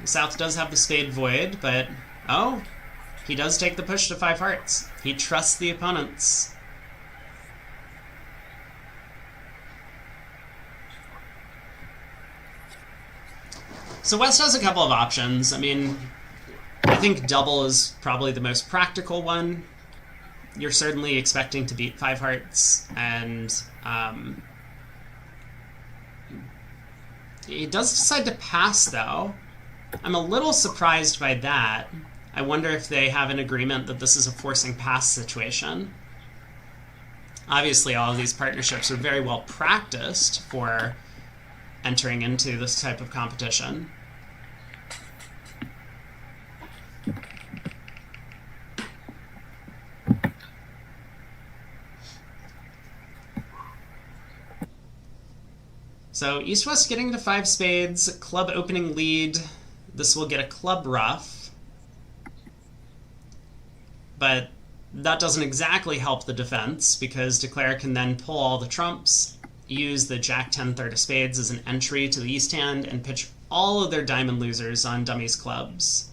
[SPEAKER 1] South does have the spade void, but oh, he does take the push to 5 hearts. He trusts the opponents. So West has a couple of options. I mean, I think double is probably the most practical one. You're certainly expecting to beat 5 hearts, and he does decide to pass, though. I'm a little surprised by that. I wonder if they have an agreement that this is a forcing pass situation. Obviously, all of these partnerships are very well practiced for entering into this type of competition. So East-West getting to 5 spades, club opening lead. This will get a club ruff. But that doesn't exactly help the defense, because Declare can then pull all the trumps, use the Jack-10 third of spades as an entry to the East hand, and pitch all of their diamond losers on dummies clubs.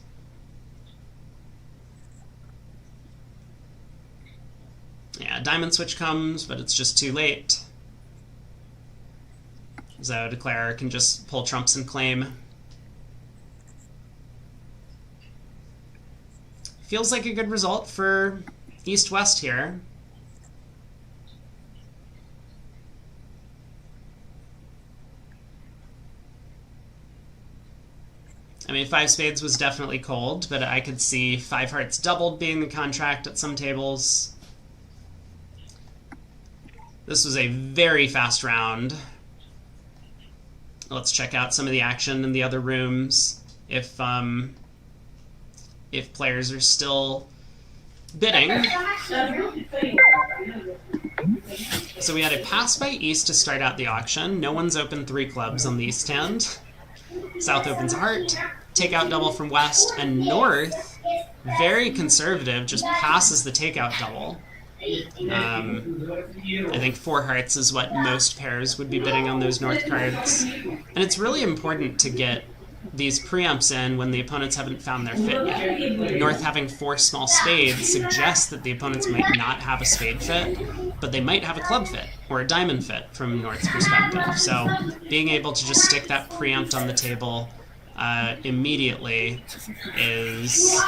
[SPEAKER 1] Yeah, diamond switch comes, but it's just too late. So Declare can just pull trumps and claim. Feels like a good result for East-West here. I mean, 5 spades was definitely cold, but I could see 5 hearts doubled being the contract at some tables. This was a very fast round. Let's check out some of the action in the other rooms. If players are still bidding. So we had a pass by East to start out the auction. No one's opened 3 clubs on the East hand. South opens a heart, takeout double from West, and North, very conservative, just passes the takeout double. I think 4 hearts is what most pairs would be bidding on those North cards. And it's really important to get these preempts in when the opponents haven't found their fit yet. North having 4 small spades suggests that the opponents might not have a spade fit, but they might have a club fit or a diamond fit from North's perspective. So being able to just stick that preempt on the table immediately is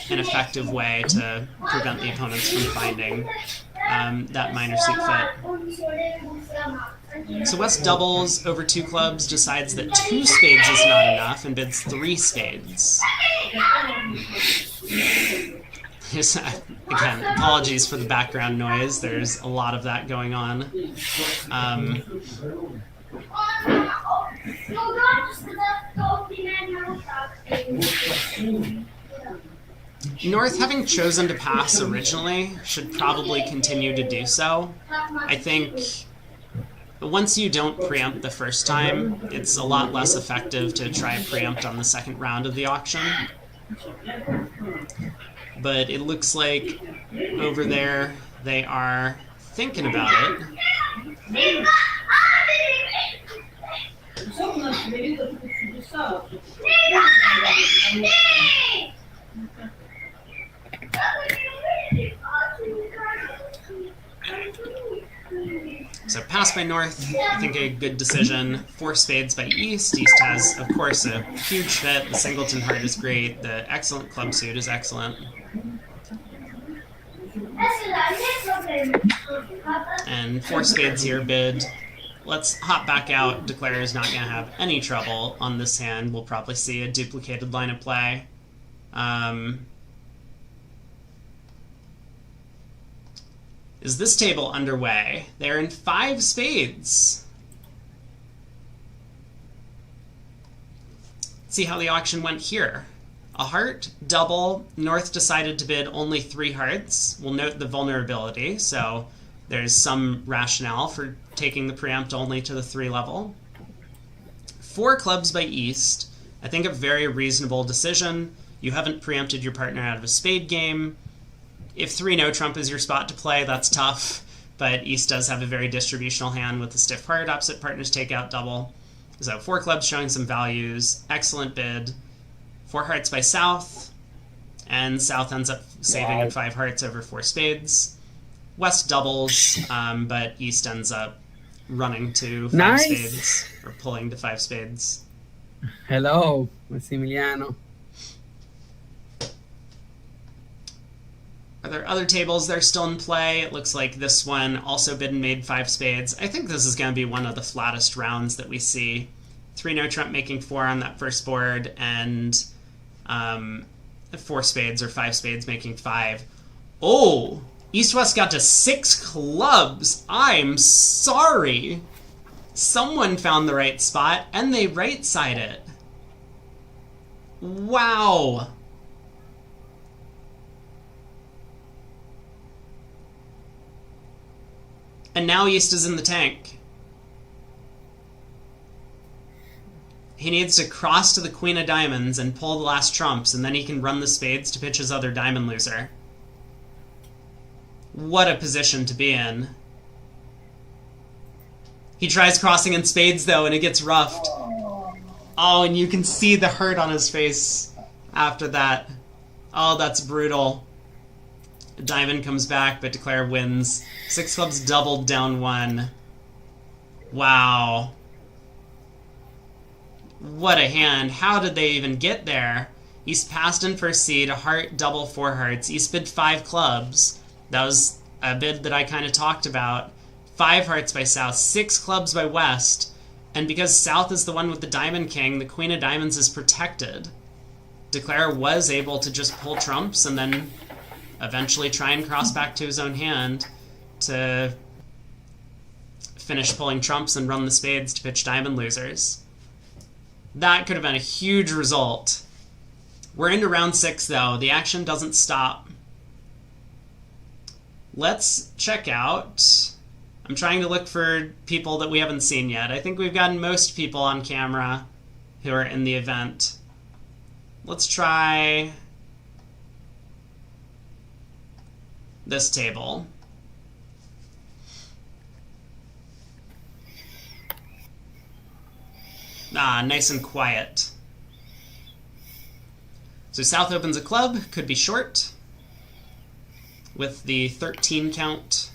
[SPEAKER 1] an effective way to prevent the opponents from finding that minor suit fit. So West doubles over 2 clubs, decides that 2 spades is not enough, and bids 3 spades. Again, apologies for the background noise. There's a lot of that going on. North, having chosen to pass originally, should probably continue to do so. I think once you don't preempt the first time, it's a lot less effective to try a preempt on the second round of the auction. But it looks like over there they are thinking about it. So pass by North, I think a good decision. 4 spades by East. East has, of course, a huge fit. The singleton heart is great. The excellent club suit is excellent. And 4 spades here bid. Let's hop back out. Declare is not going to have any trouble on this hand. We'll probably see a duplicated line of play. Is this table underway? They're in 5 spades. Let's see how the auction went here. A heart, double. North decided to bid only 3 hearts. We'll note the vulnerability, so there's some rationale for taking the preempt only to the 3 level. 4 clubs by East. I think a very reasonable decision. You haven't preempted your partner out of a spade game. If 3 no trump is your spot to play, that's tough, but East does have a very distributional hand with the stiff heart, opposite partners take out double. So 4 clubs showing some values, excellent bid. 4 hearts by South, and South ends up saving in 5 hearts over 4 spades. West doubles, but East ends up running to 5 spades, or pulling to 5 spades.
[SPEAKER 6] Hello, Massimiliano.
[SPEAKER 1] Are there other tables that are still in play? It looks like this one also bid and made 5 spades. I think this is going to be one of the flattest rounds that we see. 3 no trump making 4 on that first board, and 4 spades or 5 spades making 5. Oh! East-West got to 6 clubs! I'm sorry! Someone found the right spot, and they right-side it. Wow! And now East is in the tank. He needs to cross to the queen of diamonds and pull the last trumps, and then he can run the spades to pitch his other diamond loser. What a position to be in. He tries crossing in spades, though, and it gets roughed. Oh, and you can see the hurt on his face after that. Oh, that's brutal. Diamond comes back, but Declare wins. 6 clubs doubled down 1. Wow. What a hand. How did they even get there? East passed in first seed, a heart, double, 4 hearts. East bid 5 clubs. That was a bid that I kind of talked about. 5 hearts by South, 6 clubs by West. And because South is the one with the Diamond King, the Queen of Diamonds is protected. Declare was able to just pull trumps and then eventually try and cross back to his own hand to finish pulling trumps and run the spades to pitch diamond losers. That could have been a huge result. We're into round 6, though. The action doesn't stop. Let's check out... I'm trying to look for people that we haven't seen yet. I think we've gotten most people on camera who are in the event. Let's try this table. Ah, nice and quiet. So South opens a club, could be short, with the 13 count.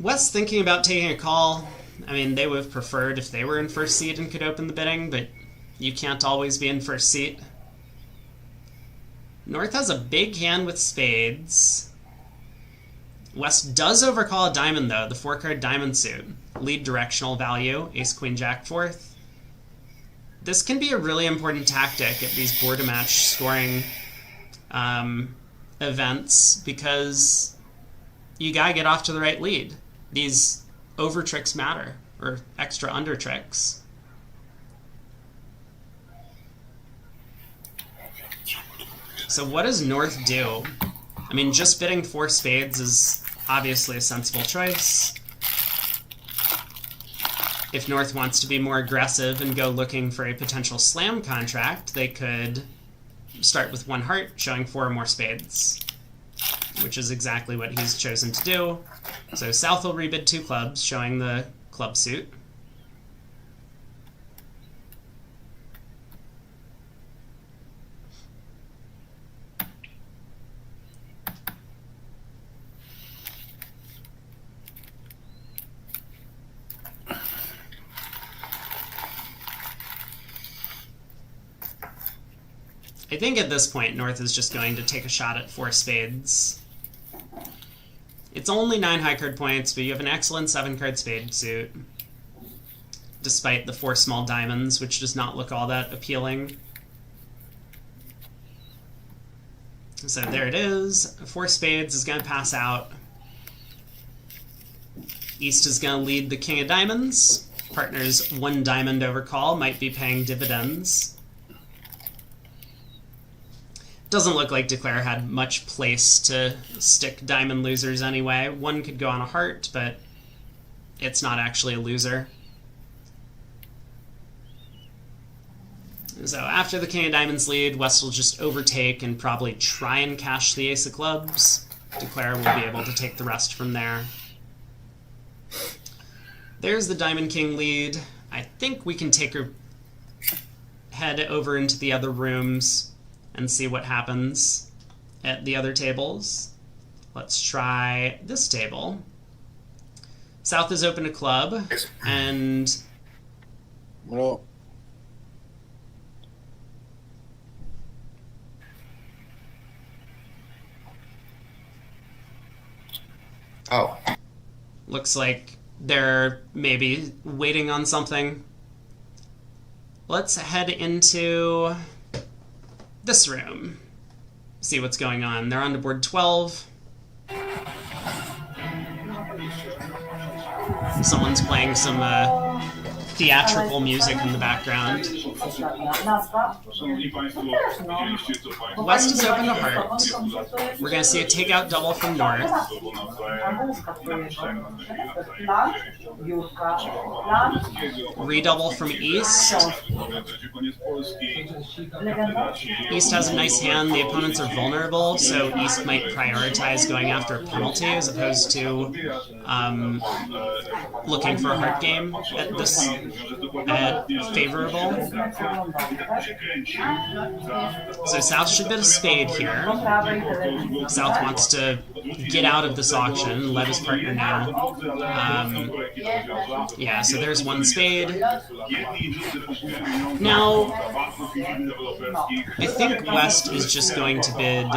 [SPEAKER 1] West thinking about taking a call. I mean, they would have preferred if they were in first seat and could open the bidding, but you can't always be in first seat. North has a big hand with spades. West does overcall a diamond, though, the 4-card diamond suit. Lead directional value, ace, queen, jack, 4th. This can be a really important tactic at these board-to-match scoring events, because you gotta get off to the right lead. These over tricks matter, or extra under tricks. So what does North do? I mean, just bidding 4 spades is obviously a sensible choice. If North wants to be more aggressive and go looking for a potential slam contract, they could start with 1 heart, showing 4 or more spades, which is exactly what he's chosen to do. So South will rebid 2 clubs, showing the club suit. I think at this point, North is just going to take a shot at 4 spades. It's only 9 high card points, but you have an excellent 7-card spade suit, despite the 4 small diamonds, which does not look all that appealing. So there it is. 4 spades is going to pass out. East is going to lead the king of diamonds. Partner's 1 diamond overcall might be paying dividends. Doesn't look like Declare had much place to stick diamond losers anyway. 1 could go on a heart, but it's not actually a loser. So after the king of diamonds lead, West will just overtake and probably try and cash the ace of clubs. Declare will be able to take the rest from there. There's the diamond king lead. I think we can take her head over into the other rooms and see what happens at the other tables. Let's try this table. South is open to club, and
[SPEAKER 7] Well, oh,
[SPEAKER 1] looks like they're maybe waiting on something. Let's head into this room, see what's going on. They're on to board 12. Someone's playing some theatrical music in the background. West is open to heart. We're going to see a takeout double from North. Redouble from East. East has a nice hand. The opponents are vulnerable, so East might prioritize going after a penalty as opposed to looking for a heart game at this favorable. So South should bet a spade here. South wants to get out of this auction and let his partner know. Yeah, so there's 1 spade. Now, I think West is just going to bid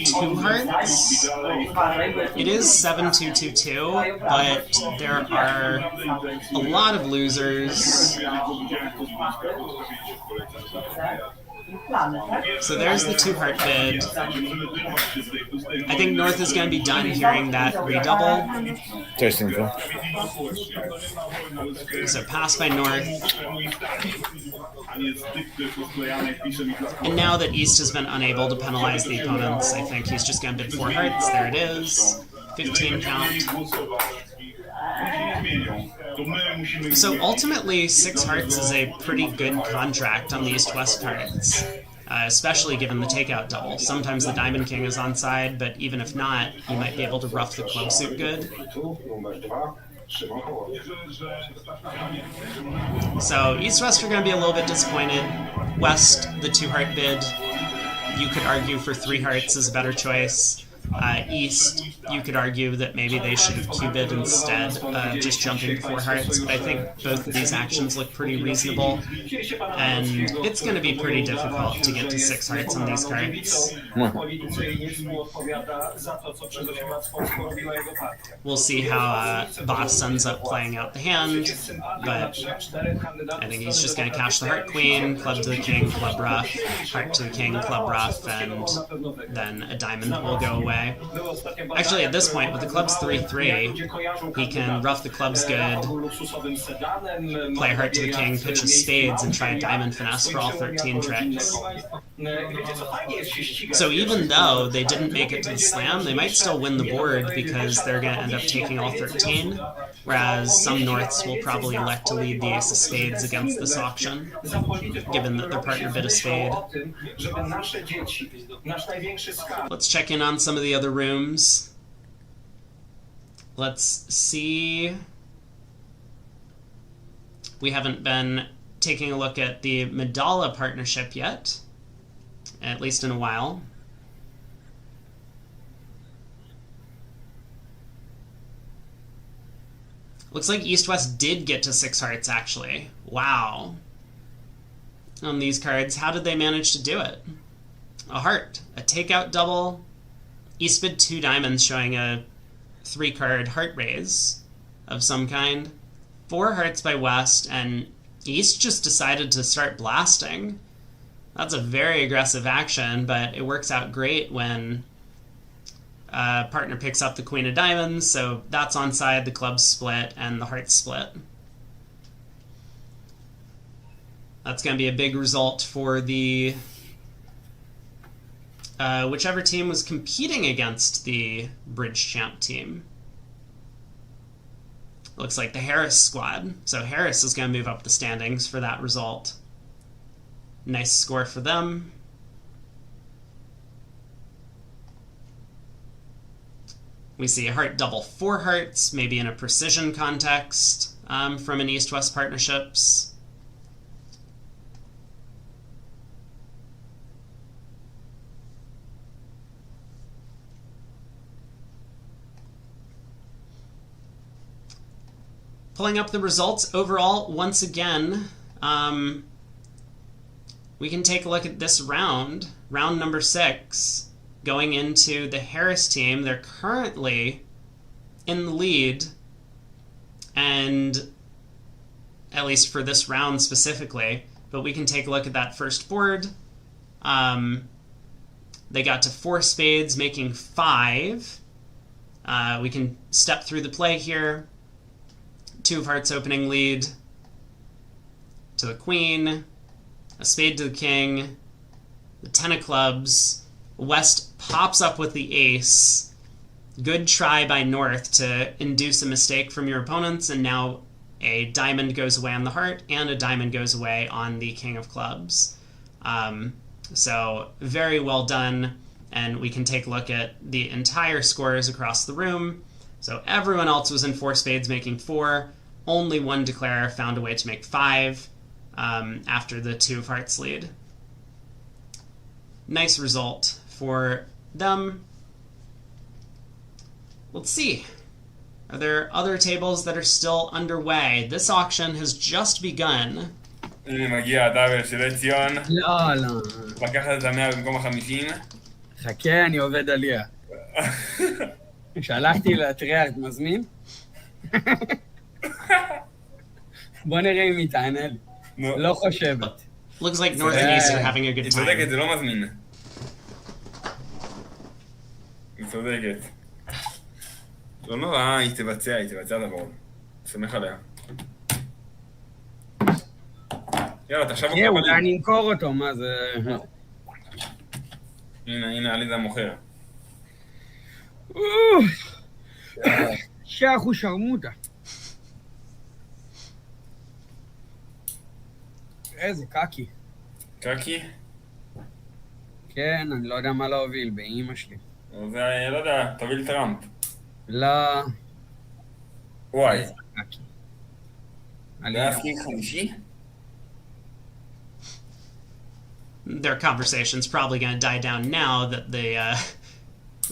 [SPEAKER 1] 2 hearts. It is 7-2-2-2, but there are a lot of losers. So there's the 2 heart bid. I think North is going to be done hearing that redouble.
[SPEAKER 7] cześć, Synku.
[SPEAKER 1] So pass by North. And now that East has been unable to penalize the opponents, I think he's just going to bid 4 hearts. There it is. 15 count. So ultimately, 6 hearts is a pretty good contract on the East-West cards, especially given the takeout double. Sometimes the Diamond King is onside, but even if not, you might be able to rough the club suit good. So East-West are going to be a little bit disappointed. West, the 2 heart bid, you could argue for 3 hearts is a better choice. East, you could argue that maybe they should have Q-bid instead, just jumping to 4 hearts, but I think both of these actions look pretty reasonable, and it's going to be pretty difficult to get to 6 hearts on these cards. We'll see how Boss ends up playing out the hand, but I think he's just going to cash the heart queen, club to the king, club rough, heart to the king, club rough, and then a diamond will go away. Actually, at this point, with the clubs 3-3, he can rough the clubs good, play a heart to the king, pitch a spades, and try a diamond finesse for all 13 tricks. So even though they didn't make it to the slam, they might still win the board because they're going to end up taking all 13, whereas some Norths will probably elect to lead the ace of spades against this auction, given that their partner bid a spade. Let's check in on some of the other rooms. Let's see. We haven't been taking a look at the Medalla partnership yet, at least in a while. Looks like East-West did get to 6 hearts, actually. Wow. on these cards. How did they manage to do it? A heart, a takeout double, East bid 2 diamonds showing a 3-card heart raise of some kind, 4 hearts by West, and East just decided to start blasting. That's a very aggressive action, but it works out great when partner picks up the Queen of Diamonds, so that's onside, the clubs split, and the hearts split. That's going to be a big result for the whichever team was competing against the BridgeChamp team. Looks like the Harris squad. So Harris is going to move up the standings for that result. Nice score for them. We see a heart double 4 hearts, maybe in a precision context from an East-West partnerships. Pulling up the results overall, once again, we can take a look at this round number 6, going into the Harris team. They're currently in the lead, and at least for this round specifically, but we can take a look at that first board. They got to 4 spades, making 5. We can step through the play here. 2 of hearts opening lead to the queen, a spade to the king, the 10 of clubs. West pops up with the ace. Good try by North to induce a mistake from your opponents, and now a diamond goes away on the heart and a diamond goes away on the king of clubs. So very well done, and we can take a look at the entire scores across the room. So everyone else was in 4 spades making 4. Only one declarer found a way to make 5 after the 2 of hearts lead. Nice result for them. Let's see. Are there other tables that are still underway? This auction has just begun.
[SPEAKER 5] הנה מגיע הדאבל של ציון.
[SPEAKER 6] לא, לא.
[SPEAKER 5] לקחת את ה-100 במקום ה-50.
[SPEAKER 6] חכה, אני עובד עליה. שלחתי להתריע, את מזמין? בוא נראה אם היא תענה לי. לא חושבת.
[SPEAKER 1] Looks like North and East are having a good
[SPEAKER 5] היא
[SPEAKER 1] time.
[SPEAKER 5] צודקת, זה לא מזמין. היא צודקת. לא נורא, היא תבצע את הבורד. שמח עליה. יאללה, תחשב אותך
[SPEAKER 6] אולי אני אמכור אותו, מה זה...
[SPEAKER 5] הנה, עליזה מוכר.
[SPEAKER 6] שח הוא שרמוטה. איזה קקי.
[SPEAKER 5] קקי?
[SPEAKER 6] כן, אני לא יודע מה להוביל, באמא שלי.
[SPEAKER 5] זה, לא יודע, תוביל טראמפ.
[SPEAKER 6] לא...
[SPEAKER 5] וואי.
[SPEAKER 6] איזה קקי.
[SPEAKER 5] זה היה סקינג 50?
[SPEAKER 1] Their conversation's probably going to die down now that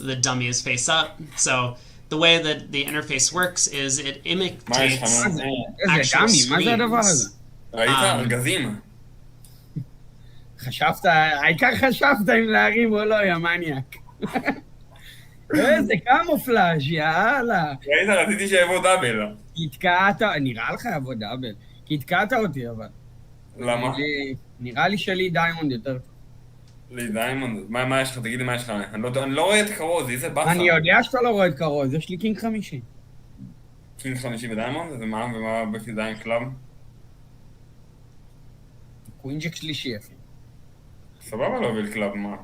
[SPEAKER 1] the dummy is face up. So the way that the interface works is it imitates
[SPEAKER 6] איזה
[SPEAKER 1] actual
[SPEAKER 6] דמי, מה זה הדבר הזה?
[SPEAKER 5] ראית? ארגזים.
[SPEAKER 6] חשבת, העיקר חשבת אם להרים או לא, יא מניאק. איזה קמופלאז' יאללה.
[SPEAKER 5] ראית? רציתי שיבוא דאבל.
[SPEAKER 6] התקעת, נראה לך יבוא דאבל. כי התקעת אותי, אבל.
[SPEAKER 5] למה?
[SPEAKER 6] נראה לי שלי דיימונד יותר טוב.
[SPEAKER 5] לי דיימונד? מה יש לך? תגיד לי מה יש לך. אני לא רואה את קרוז, איזה באסה.
[SPEAKER 6] אני יודע שאתה לא רואה את קרוז, יש לי קינג 50.
[SPEAKER 5] קינג 50 בדיימונד? זה מה? ומה בקדיין קלאב?
[SPEAKER 6] קווינג'ק שלישי אפילו.
[SPEAKER 5] סבבה להוביל קלאב, מה?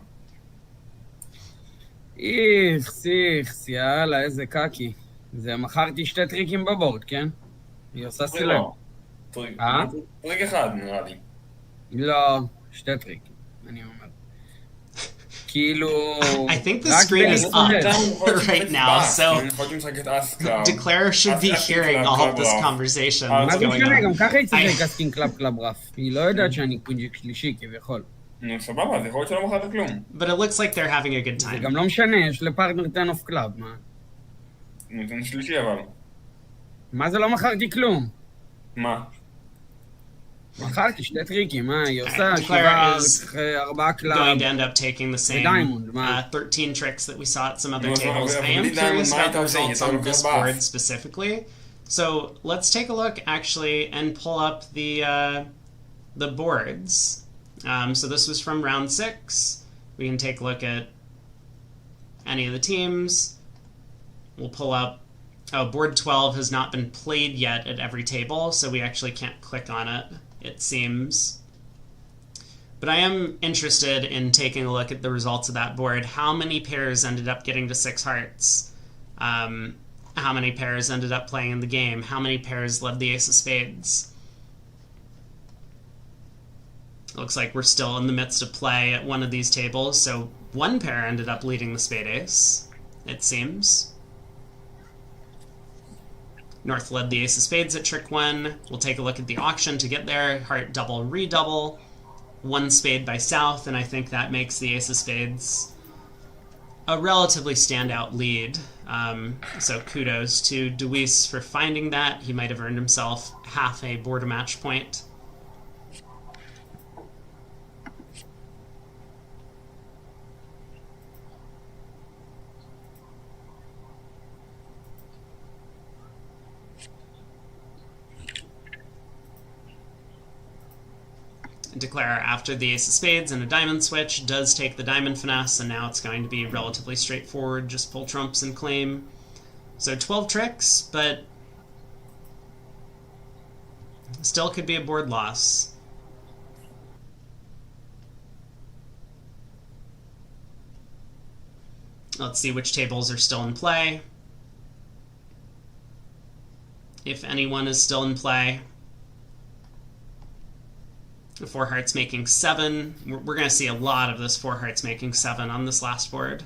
[SPEAKER 6] איכס, יאללה, איזה קקי. זה מכרתי 2 טריקים בבורד, כן? היא עושה סילם.
[SPEAKER 5] טריק אחד, נראה לי.
[SPEAKER 6] לא, 2 טריקים, אני אומר. כאילו...
[SPEAKER 1] I think the screen is up right now, so Declare should be hearing all of this conversation
[SPEAKER 6] מה
[SPEAKER 1] that's
[SPEAKER 6] זה
[SPEAKER 1] going
[SPEAKER 6] משנה?
[SPEAKER 1] on.
[SPEAKER 6] גם ככה היא צריכה קסקינג קלאב רף. היא לא יודעת שאני קווינג'ק שלישי כביכול.
[SPEAKER 5] נו, סבבה, זה יכול להיות שלא מכרת כלום.
[SPEAKER 1] But it looks like they're having a good
[SPEAKER 6] זה
[SPEAKER 1] time.
[SPEAKER 6] גם לא משנה, יש לפרטנר 10 אוף קלאב, מה?
[SPEAKER 5] נותן שלישי אבל.
[SPEAKER 6] מה זה לא מכרתי כלום?
[SPEAKER 5] מה?
[SPEAKER 6] בחרתי שתי טריקים, מה היא עושה?
[SPEAKER 1] Declare
[SPEAKER 6] שבעה,
[SPEAKER 1] is
[SPEAKER 6] 4
[SPEAKER 1] going
[SPEAKER 6] קלאב.
[SPEAKER 1] to end up taking the same
[SPEAKER 6] diamond, man.
[SPEAKER 1] 13 tricks that we saw at some other
[SPEAKER 5] No,
[SPEAKER 1] tables.
[SPEAKER 5] but
[SPEAKER 1] I am
[SPEAKER 5] diamond
[SPEAKER 1] curious
[SPEAKER 5] might
[SPEAKER 1] about the
[SPEAKER 5] have taken
[SPEAKER 1] results
[SPEAKER 5] it,
[SPEAKER 1] on
[SPEAKER 5] so
[SPEAKER 1] this
[SPEAKER 5] go back.
[SPEAKER 1] board specifically. So let's take a look actually and pull up the boards. So this was from round 6. We can take a look at any of the teams. We'll pull up. Oh, board 12 has not been played yet at every table, so we actually can't click on it, it seems. But I am interested in taking a look at the results of that board. How many pairs ended up getting to 6 hearts? How many pairs ended up playing in the game? How many pairs led the ace of spades? Looks like we're still in the midst of play at one of these tables, so one pair ended up leading the spade ace, it seems. North led the ace of spades at trick 1. We'll take a look at the auction to get there. Heart double, redouble. 1 spade by South, and I think that makes the ace of spades a relatively standout lead. So kudos to Deweese for finding that. He might have earned himself half a board a match point. Declare after the ace of spades and a diamond switch does take the diamond finesse, and now it's going to be relatively straightforward, just pull trumps and claim. So 12 tricks, but still could be a board loss. Let's see which tables are still in play. If anyone is still in play. The 4 hearts making 7. We're going to see a lot of this 4 hearts making 7 on this last board.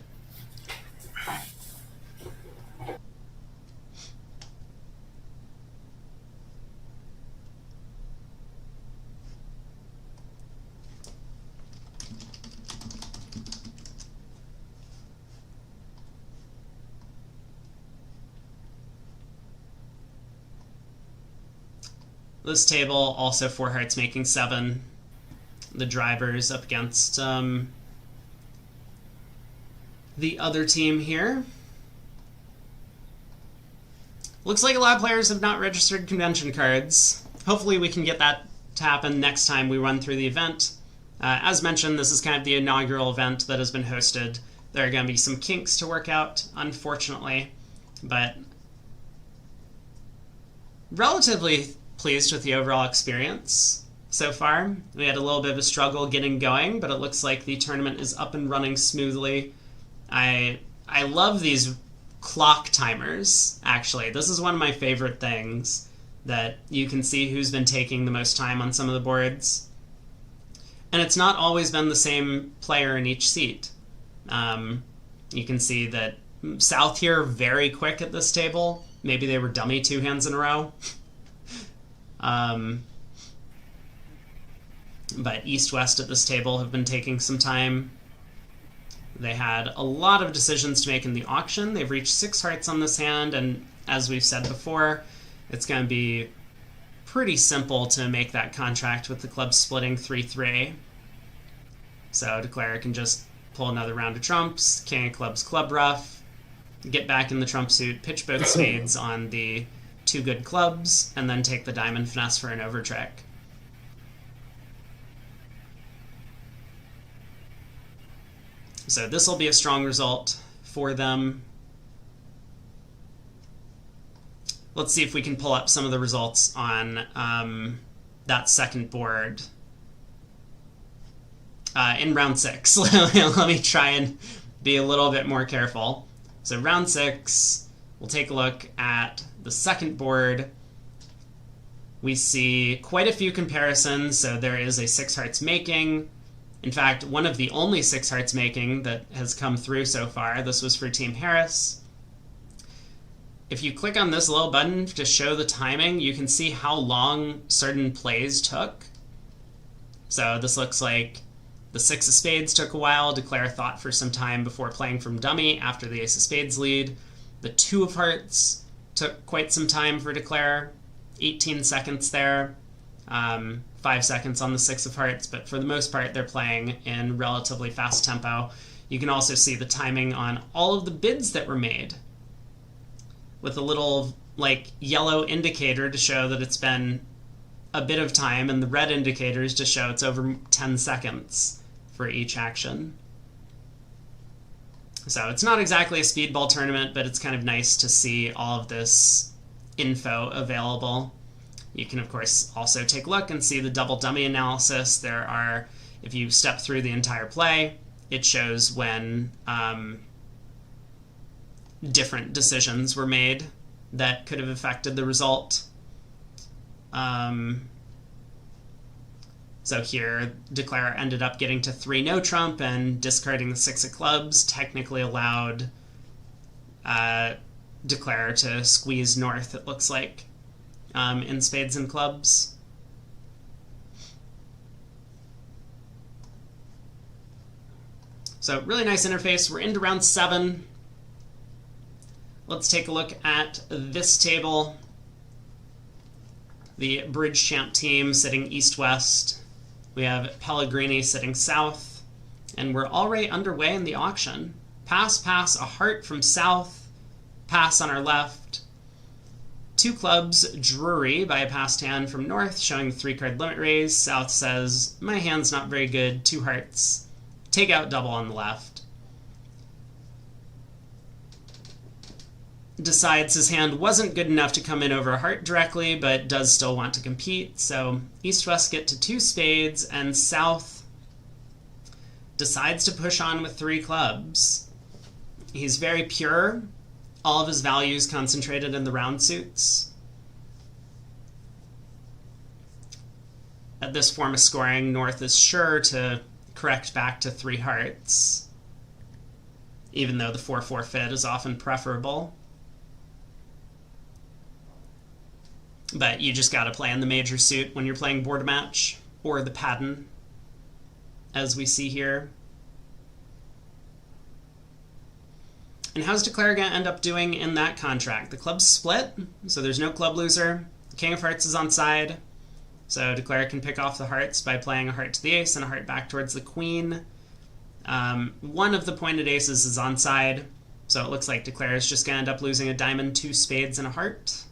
[SPEAKER 1] This table, also 4 hearts making 7. The drivers up against the other team here. Looks like a lot of players have not registered convention cards. Hopefully we can get that to happen next time we run through the event. As mentioned, this is kind of the inaugural event that has been hosted. There are going to be some kinks to work out, unfortunately, but relatively pleased with the overall experience so far. We had a little bit of a struggle getting going, but it looks like the tournament is up and running smoothly. I love these clock timers, actually. This is one of my favorite things, that you can see who's been taking the most time on some of the boards. And it's not always been the same player in each seat. You can see that South here very quick at this table. Maybe they were dummy 2 hands in a row. But East-West at this table have been taking some time. They had a lot of decisions to make in the auction. They've reached 6 hearts on this hand, and as we've said before, it's going to be pretty simple to make that contract with the club splitting 3-3. So Declare can just pull another round of trumps, king of clubs, club rough, get back in the trump suit, pitch both spades on the 2 good clubs, and then take the diamond finesse for an overtrick. So this will be a strong result for them. Let's see if we can pull up some of the results on that second board in round 6. Let me try and be a little bit more careful. So round 6, we'll take a look at the second board. We see quite a few comparisons. So there is a 6 hearts making. In fact, one of the only 6 hearts making that has come through so far. This was for Team Harris. If you click on this little button to show the timing, you can see how long certain plays took. So this looks like the 6 of spades took a while. Declare thought for some time before playing from dummy after the ace of spades lead. The 2 of hearts took quite some time for Declare, 18 seconds there. 5 seconds on the 6 of hearts, but for the most part they're playing in relatively fast tempo. You can also see the timing on all of the bids that were made with a little like yellow indicator to show that it's been a bit of time, and the red indicators to show it's over 10 seconds for each action. So it's not exactly a speedball tournament, but it's kind of nice to see all of this info available. You can, of course, also take a look and see the double dummy analysis. There are, if you step through the entire play, it shows when different decisions were made that could have affected the result. So here, Declare ended up getting to 3 no trump, and discarding the 6 of clubs technically allowed Declare to squeeze north, it looks like, in spades and clubs. So really nice interface. We're into round 7. Let's take a look at this table. The BridgeChamp team sitting east-west. We have Pellegrini sitting south. And we're already underway in the auction. Pass, pass, a heart from south. Pass on our left. 2 clubs, Drury by a passed hand from north, showing the 3-card limit raise. South says, my hand's not very good, 2 hearts. Take out double on the left. Decides his hand wasn't good enough to come in over a heart directly, but does still want to compete. So east-west get to 2 spades, and south decides to push on with 3 clubs. He's very pure. All of his values concentrated in the round suits. At this form of scoring, north is sure to correct back to 3 hearts, even though the 4-4 fit is often preferable. But you just gotta play in the major suit when you're playing board match, or the Patton, as we see here. And how's Declare gonna end up doing in that contract? The club's split, so there's no club loser. The King of Hearts is on side, so Declare can pick off the hearts by playing a heart to the ace and a heart back towards the queen. One of the pointed aces is on side, so it looks like Declare is just gonna end up losing a diamond, 2 spades, and a heart.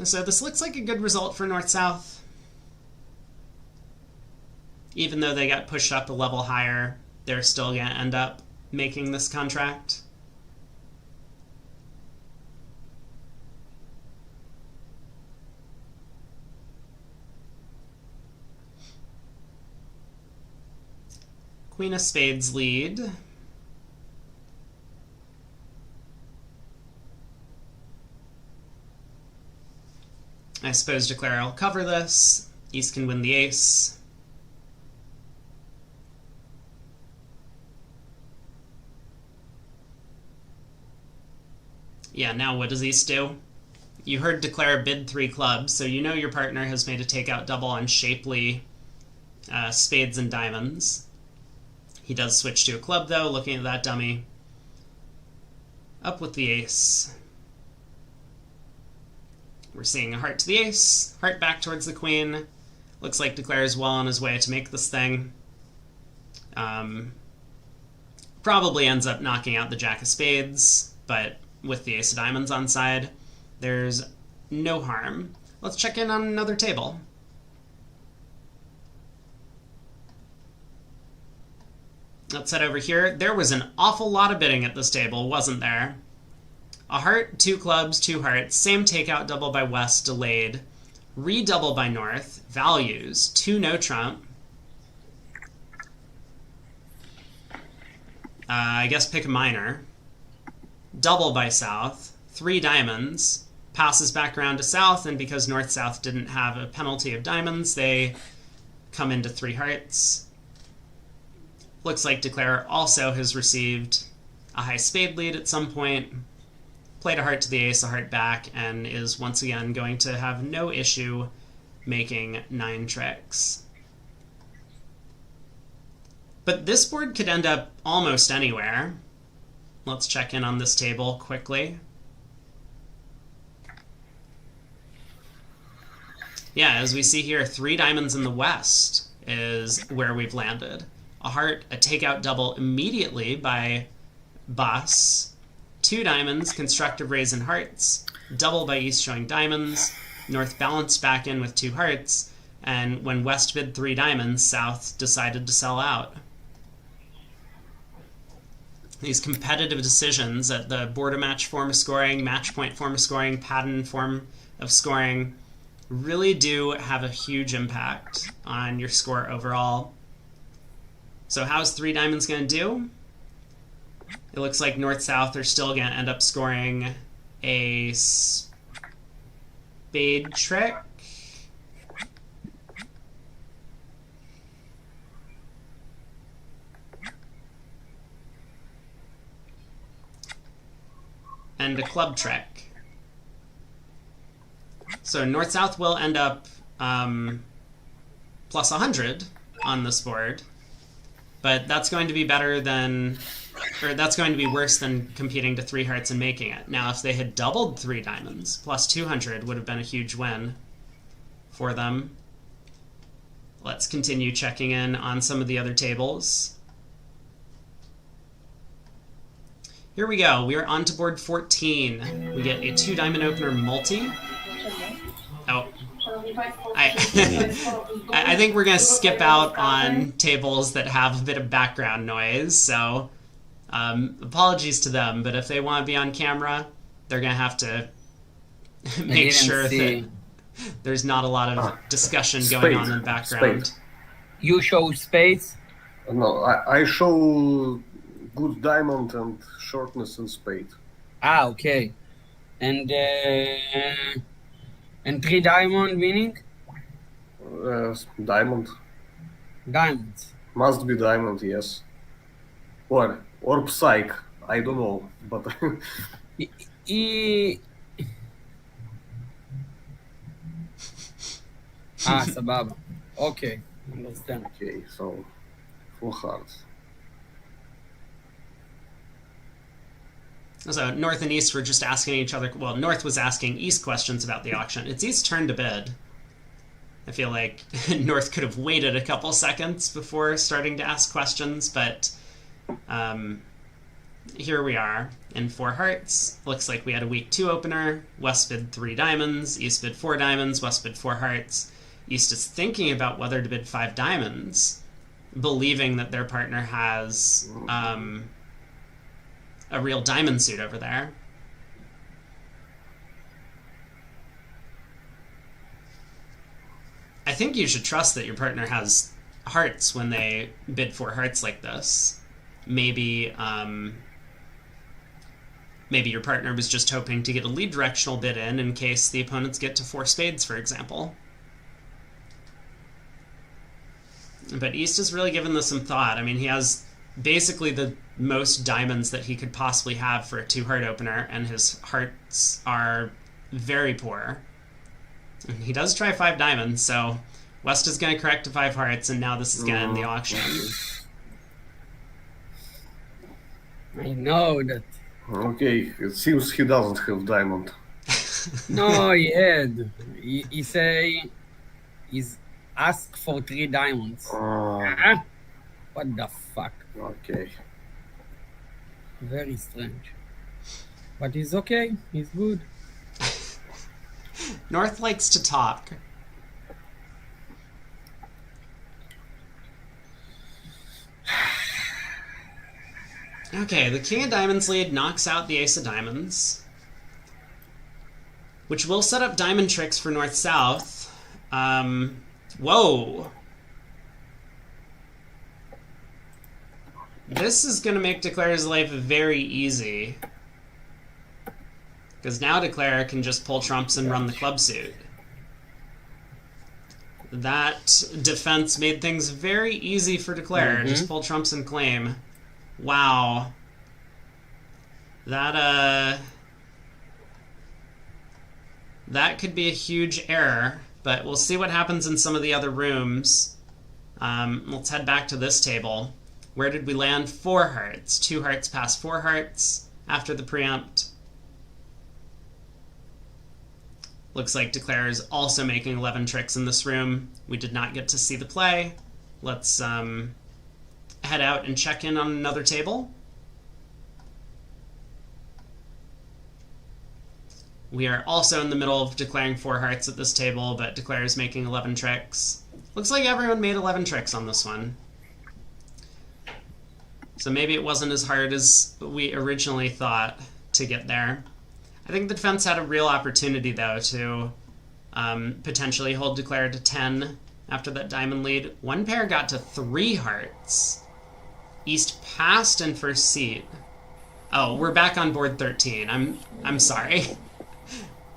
[SPEAKER 1] So this looks like a good result for North-South. Even though they got pushed up a level higher, they're still going to end up making this contract. Queen of Spades lead. I suppose Declare will cover this. East can win the ace. Yeah, now what does East do? You heard Declare bid 3 clubs, so you know your partner has made a takeout double on shapely spades and diamonds. He does switch to a club, though, looking at that dummy. Up with the ace. We're seeing a heart to the ace, heart back towards the queen. Looks like Declare is well on his way to make this thing. Probably ends up knocking out the jack of spades, but with the ace of diamonds on side, there's no harm. Let's check in on another table. Let's head over here. There was an awful lot of bidding at this table, wasn't there? A heart, 2 clubs, 2 hearts, same takeout double by West, delayed. Redouble by North, values, 2 no trump. I guess pick a minor. Double by South, 3 diamonds, passes back around to South, and because North-South didn't have a penalty of diamonds, they come into 3 hearts. Looks like Declare also has received a high spade lead at some point. played a heart to the ace, a heart back, and is once again going to have no issue making 9 tricks. But this board could end up almost anywhere. Let's check in on this table quickly. Yeah, as we see here, 3 diamonds in the west is where we've landed. A heart, a takeout double immediately by Bus. 2 diamonds, constructive raise in hearts. Double by East showing diamonds. North balanced back in with 2 hearts. And when West bid 3 diamonds, South decided to sell out. These competitive decisions at the border match form of scoring, match point form of scoring, Patton form of scoring really do have a huge impact on your score overall. So how's 3 diamonds going to do? It looks like North-South are still going to end up scoring a spade trick. And a club trick. So North-South will end up plus 100 on this board, but that's going to be better than, or that's going to be worse than competing to 3 hearts and making it. Now, if they had doubled 3 diamonds, plus 200 would have been a huge win for them. Let's continue checking in on some of the other tables. Here we go. We are on to board 14. We get a 2 diamond opener multi. Oh. I think we're going to skip out on tables that have a bit of background noise, so apologies to them, but if they want to be on camera, they're going to have to make sure that there's not a lot of discussion going on in the background.
[SPEAKER 8] Spade.
[SPEAKER 6] You show spades?
[SPEAKER 8] No, I show good diamond and shortness and spade.
[SPEAKER 6] Ah, okay. And 3 diamond winning?
[SPEAKER 8] Diamond.
[SPEAKER 6] Diamonds.
[SPEAKER 8] Must be diamond, yes. Or psych. I don't know, but
[SPEAKER 6] sababa. Okay, understand.
[SPEAKER 8] okay, so full hearts.
[SPEAKER 1] So North and East were just asking each other, well, North was asking East questions about the auction. It's East's turn to bid. I feel like North could have waited a couple seconds before starting to ask questions, but here we are in 4 hearts. Looks like we had a week 2 opener. West bid 3 diamonds, East bid 4 diamonds, West bid 4 hearts. East is thinking about whether to bid 5 diamonds, believing that their partner has a real diamond suit over there. I think you should trust that your partner has hearts when they bid 4 hearts like this. Maybe maybe your partner was just hoping to get a lead directional bid in case the opponents get to 4 spades, for example. But East has really given this some thought. I mean, he has basically the most diamonds that he could possibly have for a 2-heart opener, and his hearts are very poor. And he does try 5 diamonds, so West is going to correct to 5 hearts, and now this is going to end the auction.
[SPEAKER 6] I know that.
[SPEAKER 8] Okay, it seems he doesn't have diamond.
[SPEAKER 6] No, he had. He say he's asked for 3 diamonds. What the fuck?
[SPEAKER 8] Okay.
[SPEAKER 6] Very strange. But he's okay. He's good.
[SPEAKER 1] North likes to talk. Okay, the King of Diamonds lead knocks out the Ace of Diamonds, which will set up diamond tricks for North-South. Whoa! This is going to make Declare's life very easy, because now Declare can just pull trumps and run the club suit. That defense made things very easy for Declare. Just pull trumps and claim. Wow. That That could be a huge error, but we'll see what happens in some of the other rooms. Let's head back to this table. Where did we land? 4 hearts. 2 hearts past 4 hearts after the preempt. Looks like Declare is also making 11 tricks in this room. We did not get to see the play. Let's head out and check in on another table. We are also in the middle of declaring 4 hearts at this table, but Declare is making 11 tricks. Looks like everyone made 11 tricks on this one. So maybe it wasn't as hard as we originally thought to get there. I think the defense had a real opportunity, though, to potentially hold Declare to 10 after that diamond lead. One pair got to 3 hearts. East passed in first seat. Oh, we're back on board 13. I'm sorry.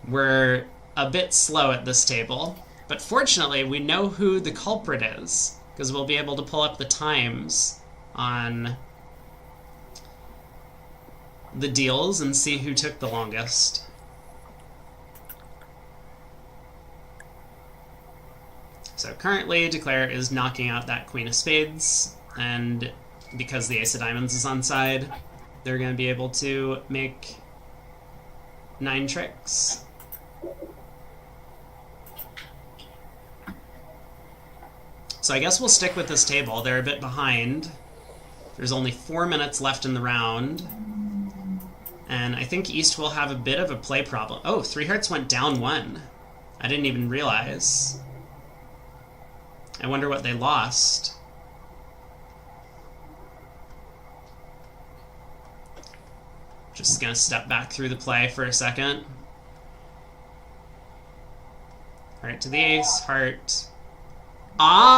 [SPEAKER 1] We're a bit slow at this table, but fortunately we know who the culprit is, because we'll be able to pull up the times on the deals and see who took the longest. So currently Declare is knocking out that Queen of Spades, and because the Ace of Diamonds is on side, they're going to be able to make 9 tricks. So I guess we'll stick with this table. They're a bit behind. There's only 4 minutes left in the round. And I think East will have a bit of a play problem. Oh, 3 hearts went down 1. I didn't even realize. I wonder what they lost. Just gonna step back through the play for a second. Heart to the ace, heart. Ah!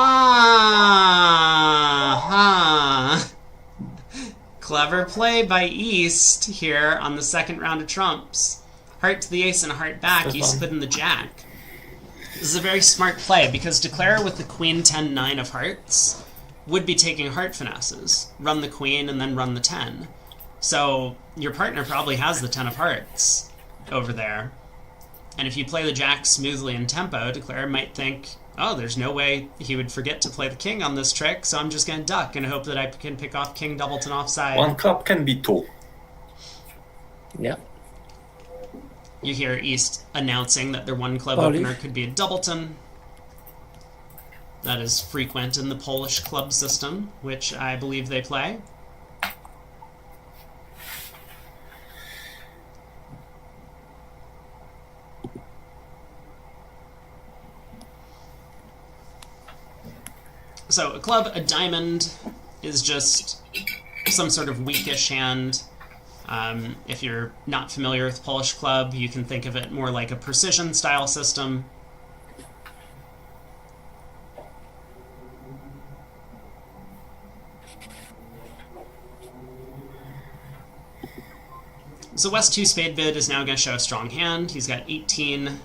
[SPEAKER 1] Clever play by East here on the second round of trumps. Heart to the ace and a heart back, East put in the jack. This is a very smart play, because Declare with the queen 10-9 of hearts would be taking heart finesses. Run the queen and then run the 10. So your partner probably has the 10 of hearts over there. And if you play the jack smoothly in tempo, Declare might think, oh, there's no way he would forget to play the king on this trick, so I'm just going to duck and hope that I can pick off king doubleton offside.
[SPEAKER 7] 1 club can be 2.
[SPEAKER 9] Yeah.
[SPEAKER 1] You hear East announcing that their 1 club opener could be a doubleton. That is frequent in the Polish club system, which I believe they play. So a club, a diamond, is just some sort of weakish hand. If you're not familiar with Polish club, you can think of it more like a precision style system. So West 2 spade bid is now going to show a strong hand. He's got 18.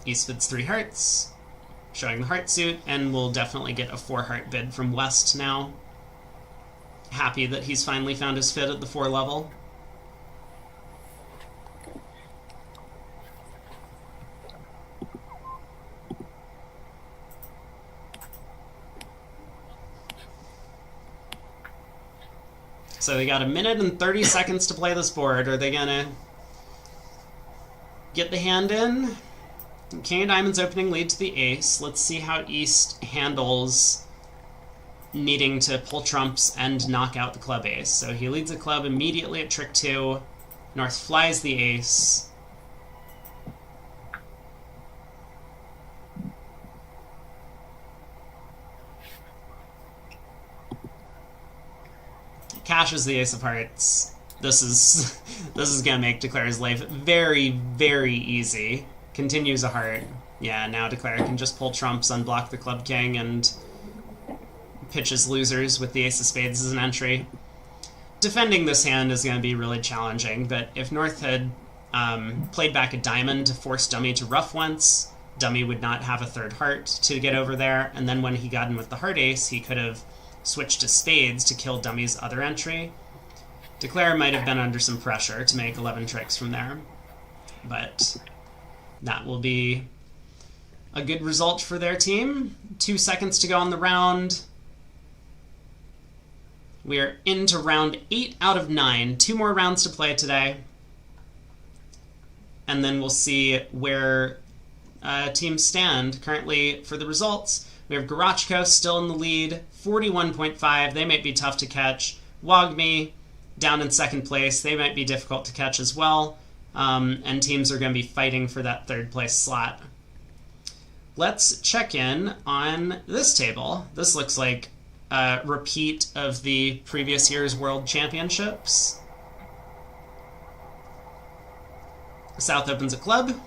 [SPEAKER 1] East bids 3 hearts, showing the heart suit, and we'll definitely get a 4 heart bid from West now. Happy that he's finally found his fit at the 4 level. So they got 1 minute and 30 seconds to play this board. Are they gonna get the hand in? King of Diamonds opening lead to the ace. Let's see how East handles needing to pull trumps and knock out the club ace. So he leads the club immediately at trick 2. North flies the ace. Cashes the ace of hearts. This is gonna make Declare's life very, very easy. Continues a heart. Yeah, now Declare can just pull trumps, unblock the club king, and pitches losers with the ace of spades as an entry. Defending this hand is going to be really challenging, but if North had played back a diamond to force Dummy to ruff once, Dummy would not have a 3rd heart to get over there, and then when he got in with the heart ace, he could have switched to spades to kill Dummy's other entry. Declare might have been under some pressure to make 11 tricks from there, but that will be a good result for their team. 2 seconds to go on the round. We are into round 8 out of 9. 2 more rounds to play today. And then we'll see where teams stand. Currently, for the results, we have Garachko still in the lead, 41.5. They might be tough to catch. Wogme down in second place. They might be difficult to catch as well. And teams are going to be fighting for that third place slot. Let's check in on this table. This looks like a repeat of the previous year's World Championships. South opens a club.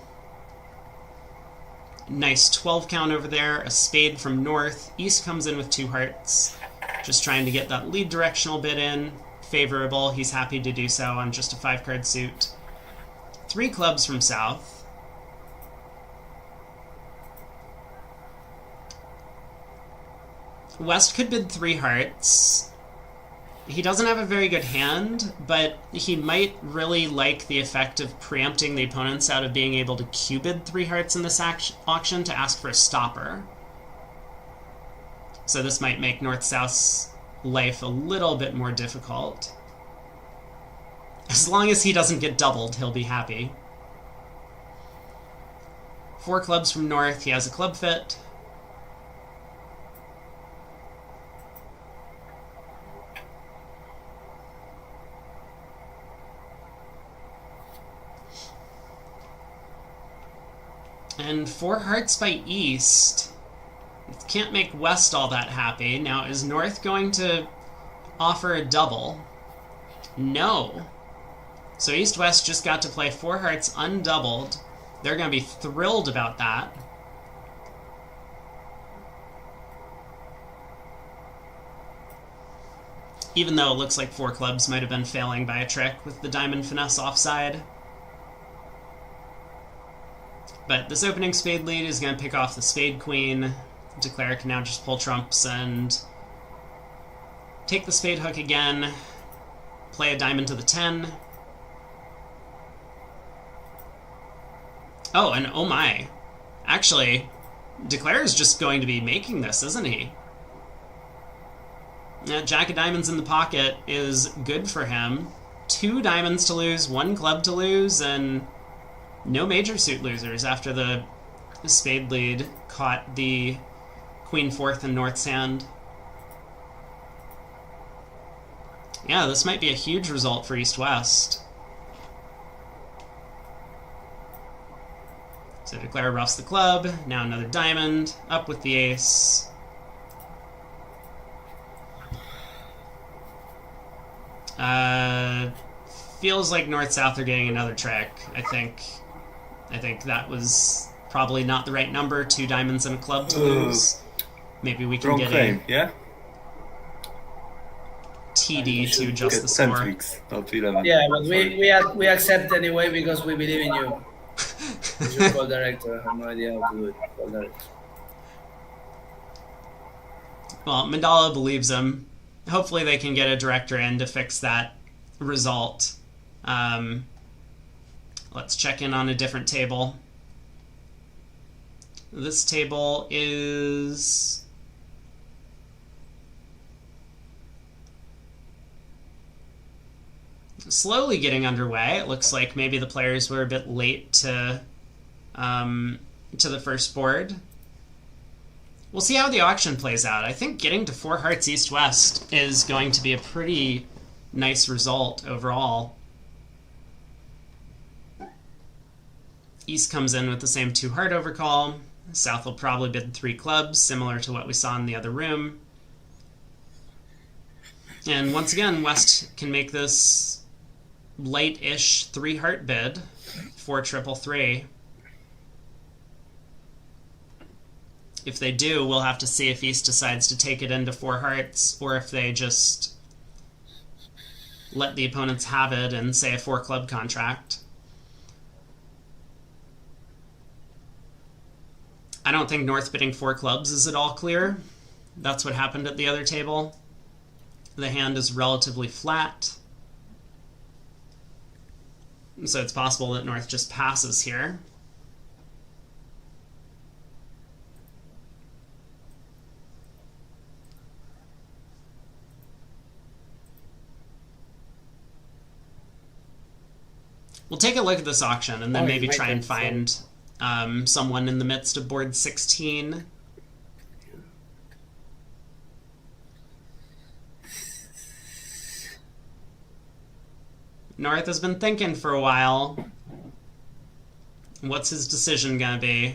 [SPEAKER 1] Nice 12 count over there. A spade from North. East comes in with 2 hearts. Just trying to get that lead directional bit in. Favorable. He's happy to do so on just a 5-card suit. 3 clubs from South. West could bid 3 hearts. He doesn't have a very good hand, but he might really like the effect of preempting the opponents out of being able to Q-bid 3 hearts in this auction to ask for a stopper. So this might make North-South's life a little bit more difficult. As long as he doesn't get doubled, he'll be happy. 4 clubs from North. He has a club fit. And 4 hearts by East. Can't make West all that happy. Now, is North going to offer a double? No. So East-West just got to play 4 hearts undoubled. They're going to be thrilled about that. Even though it looks like 4 clubs might have been failing by a trick with the diamond finesse offside. But this opening spade lead is going to pick off the spade queen. Declare can now just pull trumps and take the spade hook again. Play a diamond to the 10. Oh, and oh my. Actually, Declare is just going to be making this, isn't he? Jack of diamonds in the pocket is good for him. 2 diamonds to lose, 1 club to lose, and no major suit losers after the spade lead caught the queen 4th in North's hand. Yeah, this might be a huge result for East-West. So Declare roughs the club, now another diamond, up with the ace. Feels like North-South are getting another trick. I think that was probably not the right number. 2 diamonds and a club to lose. Maybe we can
[SPEAKER 5] Wrong
[SPEAKER 1] get
[SPEAKER 5] claim,
[SPEAKER 1] a
[SPEAKER 5] yeah?
[SPEAKER 1] TD to adjust the
[SPEAKER 5] 10
[SPEAKER 1] score.
[SPEAKER 5] tricks, not 11.
[SPEAKER 2] Yeah, but we accept anyway because we believe in you. It's your call director. I have no idea how to do it. Call director.
[SPEAKER 1] Well, Mandala believes him. Hopefully they can get a director in to fix that result. Let's check in on a different table. This table is slowly getting underway. It looks like maybe the players were a bit late to the first board. We'll see how the auction plays out. I think getting to 4 hearts East-West is going to be a pretty nice result overall. East comes in with the same 2 heart overcall. South will probably bid 3 clubs, similar to what we saw in the other room. And once again, West can make this light-ish 3 heart bid for 333. If they do, we'll have to see if East decides to take it into 4 hearts, or if they just let the opponents have it and say a 4 club contract. I don't think North bidding 4 clubs is at all clear. That's what happened at the other table. The hand is relatively flat. So it's possible that North just passes here. We'll take a look at this auction and then maybe try and find someone in the midst of board 16. North has been thinking for a while. What's his decision gonna be?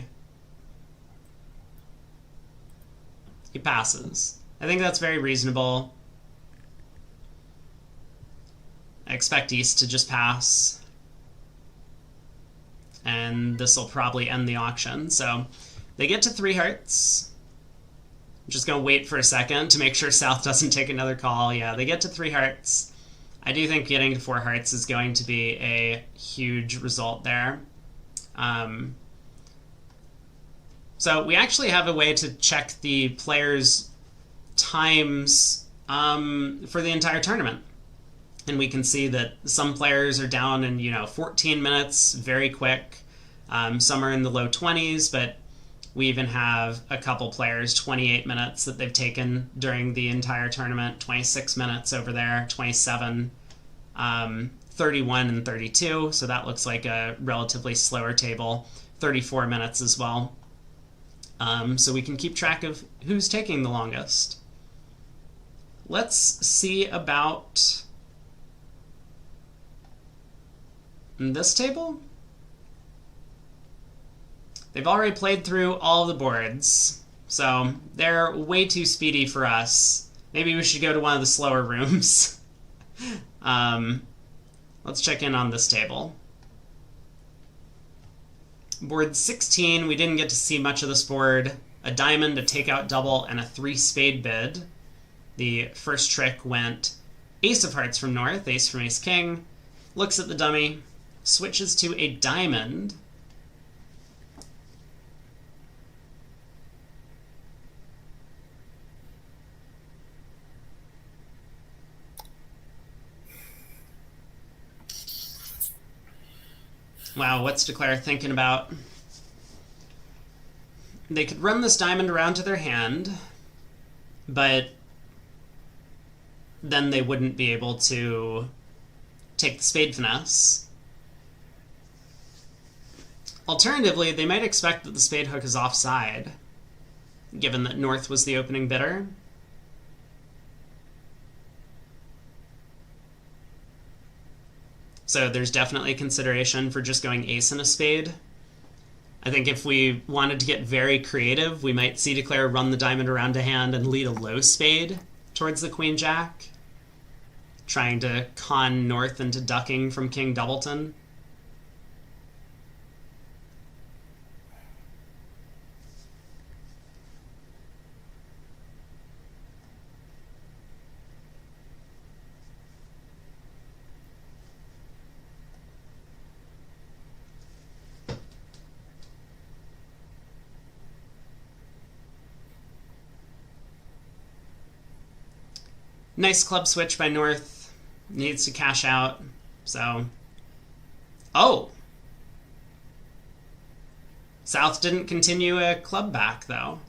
[SPEAKER 1] He passes. I think that's very reasonable. I expect East to just pass. And this will probably end the auction. So they get to 3 hearts. I'm just gonna wait for a second to make sure South doesn't take another call. Yeah, they get to 3 hearts. I do think getting to 4 hearts is going to be a huge result there. So we actually have a way to check the players' times for the entire tournament. And we can see that some players are down in, 14 minutes, very quick. Some are in the low 20s, but we even have a couple players, 28 minutes that they've taken during the entire tournament, 26 minutes over there, 27, 31 and 32. So that looks like a relatively slower table, 34 minutes as well. So we can keep track of who's taking the longest. Let's see about this table. They've already played through all the boards, so they're way too speedy for us. Maybe we should go to one of the slower rooms. Let's check in on this table. Board 16, we didn't get to see much of this board. A diamond, a takeout double, and a 3 spade bid. The first trick went ace of hearts from North, ace from ace king, looks at the dummy, switches to a diamond. Wow, what's Declare thinking about? They could run this diamond around to their hand, but then they wouldn't be able to take the spade finesse. Alternatively, they might expect that the spade hook is offside, given that North was the opening bidder. So there's definitely consideration for just going ace and a spade. I think if we wanted to get very creative, we might see Declare run the diamond around to hand and lead a low spade towards the queen jack, trying to con North into ducking from King Doubleton. Nice club switch by North. Needs to cash out. So, oh! South didn't continue a club back, though.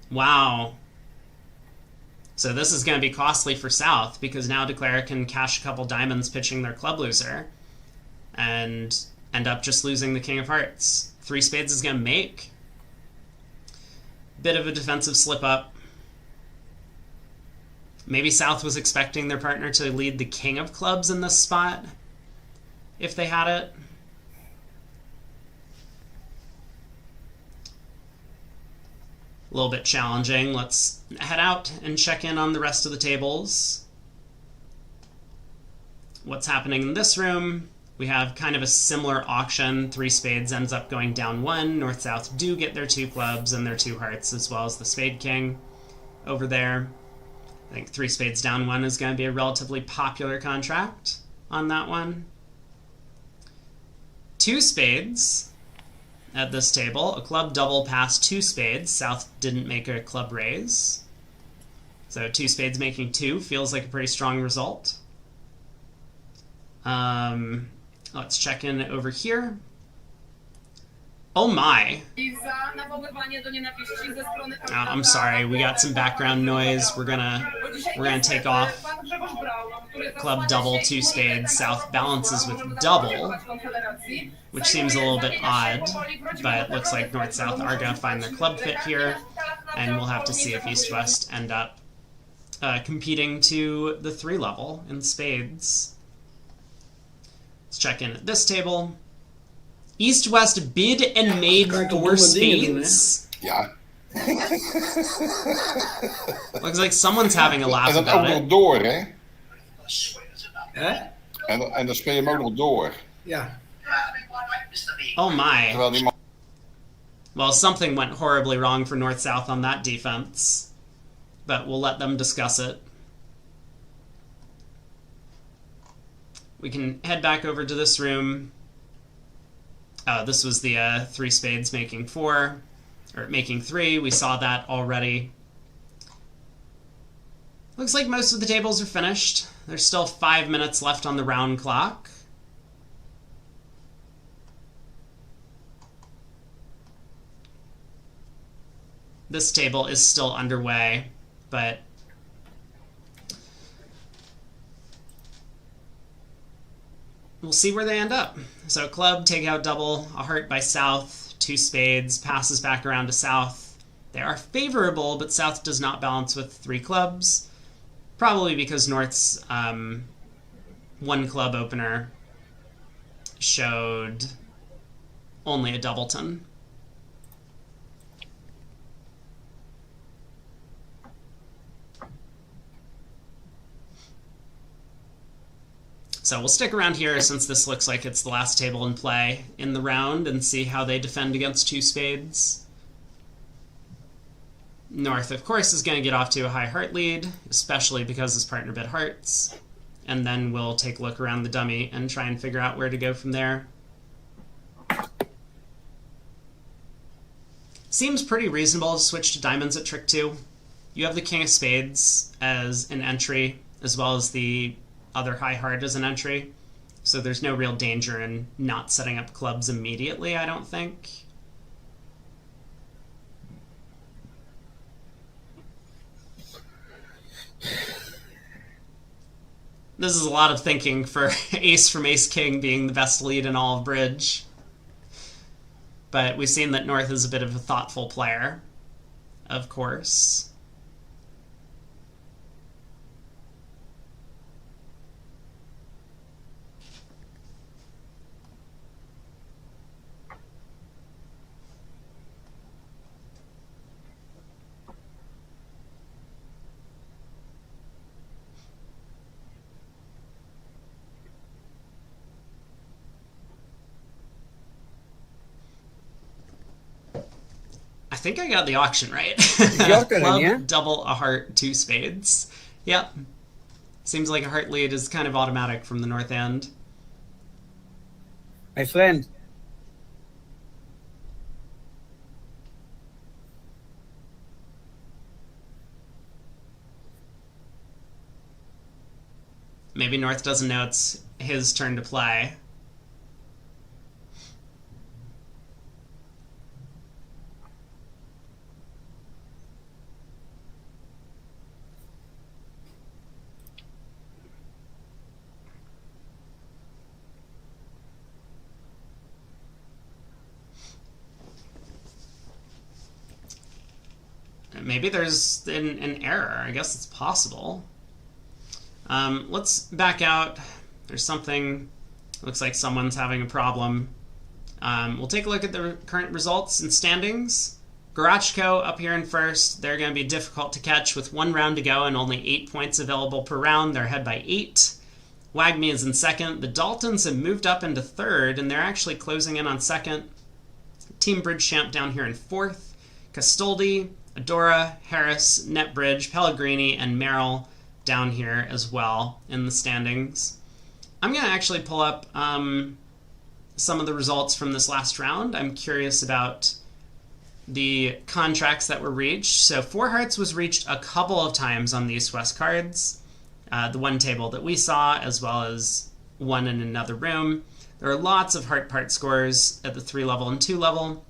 [SPEAKER 1] Wow. So this is going to be costly for South, because now Declare can cash a couple diamonds pitching their club loser and end up just losing the King of Hearts. 3 spades is going to make. Bit of a defensive slip-up. Maybe South was expecting their partner to lead the King of Clubs in this spot, if they had it. A little bit challenging. Let's head out and check in on the rest of the tables. What's happening in this room? We have kind of a similar auction. 3 spades ends up going down 1. North-South do get their 2 clubs and their 2 hearts, as well as the spade king over there. I think 3 spades down 1 is going to be a relatively popular contract on that one. 2 spades at this table. A club double past 2 spades. South didn't make a club raise. So 2 spades making 2 feels like a pretty strong result. Let's check in over here. Oh my. Oh, I'm sorry, we got some background noise. We're gonna take off. Club double, two spades. South balances with double, which seems a little bit odd, but it looks like North-South are gonna find their club fit here, and we'll have to see if East-West end up competing to the 3 level in spades. Let's check in at this table. East-West bid and made 4 spades.
[SPEAKER 7] Ja.
[SPEAKER 1] Looks like someone's having a laugh
[SPEAKER 7] En dan ook
[SPEAKER 1] about
[SPEAKER 7] nog
[SPEAKER 1] it.
[SPEAKER 7] door, hè?
[SPEAKER 2] Hè?
[SPEAKER 7] En dan speel je hem ook nog door.
[SPEAKER 2] Ja.
[SPEAKER 1] Oh my.
[SPEAKER 7] Terwijl die man...
[SPEAKER 1] Well, something went horribly wrong for North-South on that defense, but we'll let them discuss it. We can head back over to this room. This was the 3 spades making 4, or making 3. We saw that already. Looks like most of the tables are finished. There's still 5 minutes left on the round clock. This table is still underway, but we'll see where they end up. So club, take out double, a heart by South, 2 spades, passes back around to South. They are favorable, but South does not balance with 3 clubs, probably because North's 1 club opener showed only a doubleton. So we'll stick around here since this looks like it's the last table in play in the round and see how they defend against 2 spades. North, of course, is going to get off to a high heart lead, especially because his partner bid hearts. And then we'll take a look around the dummy and try and figure out where to go from there. Seems pretty reasonable to switch to diamonds at trick 2. You have the king of spades as an entry, as well as the other high heart as an entry, so there's no real danger in not setting up clubs immediately, I don't think. This is a lot of thinking for ace from ace-king being the best lead in all of bridge. But we've seen that North is a bit of a thoughtful player, of course. I think I got the auction right.
[SPEAKER 6] Got it,
[SPEAKER 1] Club,
[SPEAKER 6] yeah?
[SPEAKER 1] double, a heart, 2 spades. Yep. Seems like a heart lead is kind of automatic from the north end.
[SPEAKER 6] My friend.
[SPEAKER 1] Maybe North doesn't know it's his turn to play. Maybe there's an error. I guess it's possible. Let's back out. There's something. Looks like someone's having a problem. We'll take a look at the current results and standings. Garachko up here in first. They're going to be difficult to catch with 1 round to go and only 8 points available per round. They're ahead by 8. Wagme is in second. The Daltons have moved up into third, and they're actually closing in on second. Team BridgeChamp down here in fourth. Castoldi, Adora, Harris, NetBridge, Pellegrini, and Merrill down here as well in the standings. I'm going to actually pull up some of the results from this last round. I'm curious about the contracts that were reached. So 4 hearts was reached a couple of times on the East-West cards. The one table that we saw, as well as one in another room. There are lots of heart part scores at the 3 level and 2 level.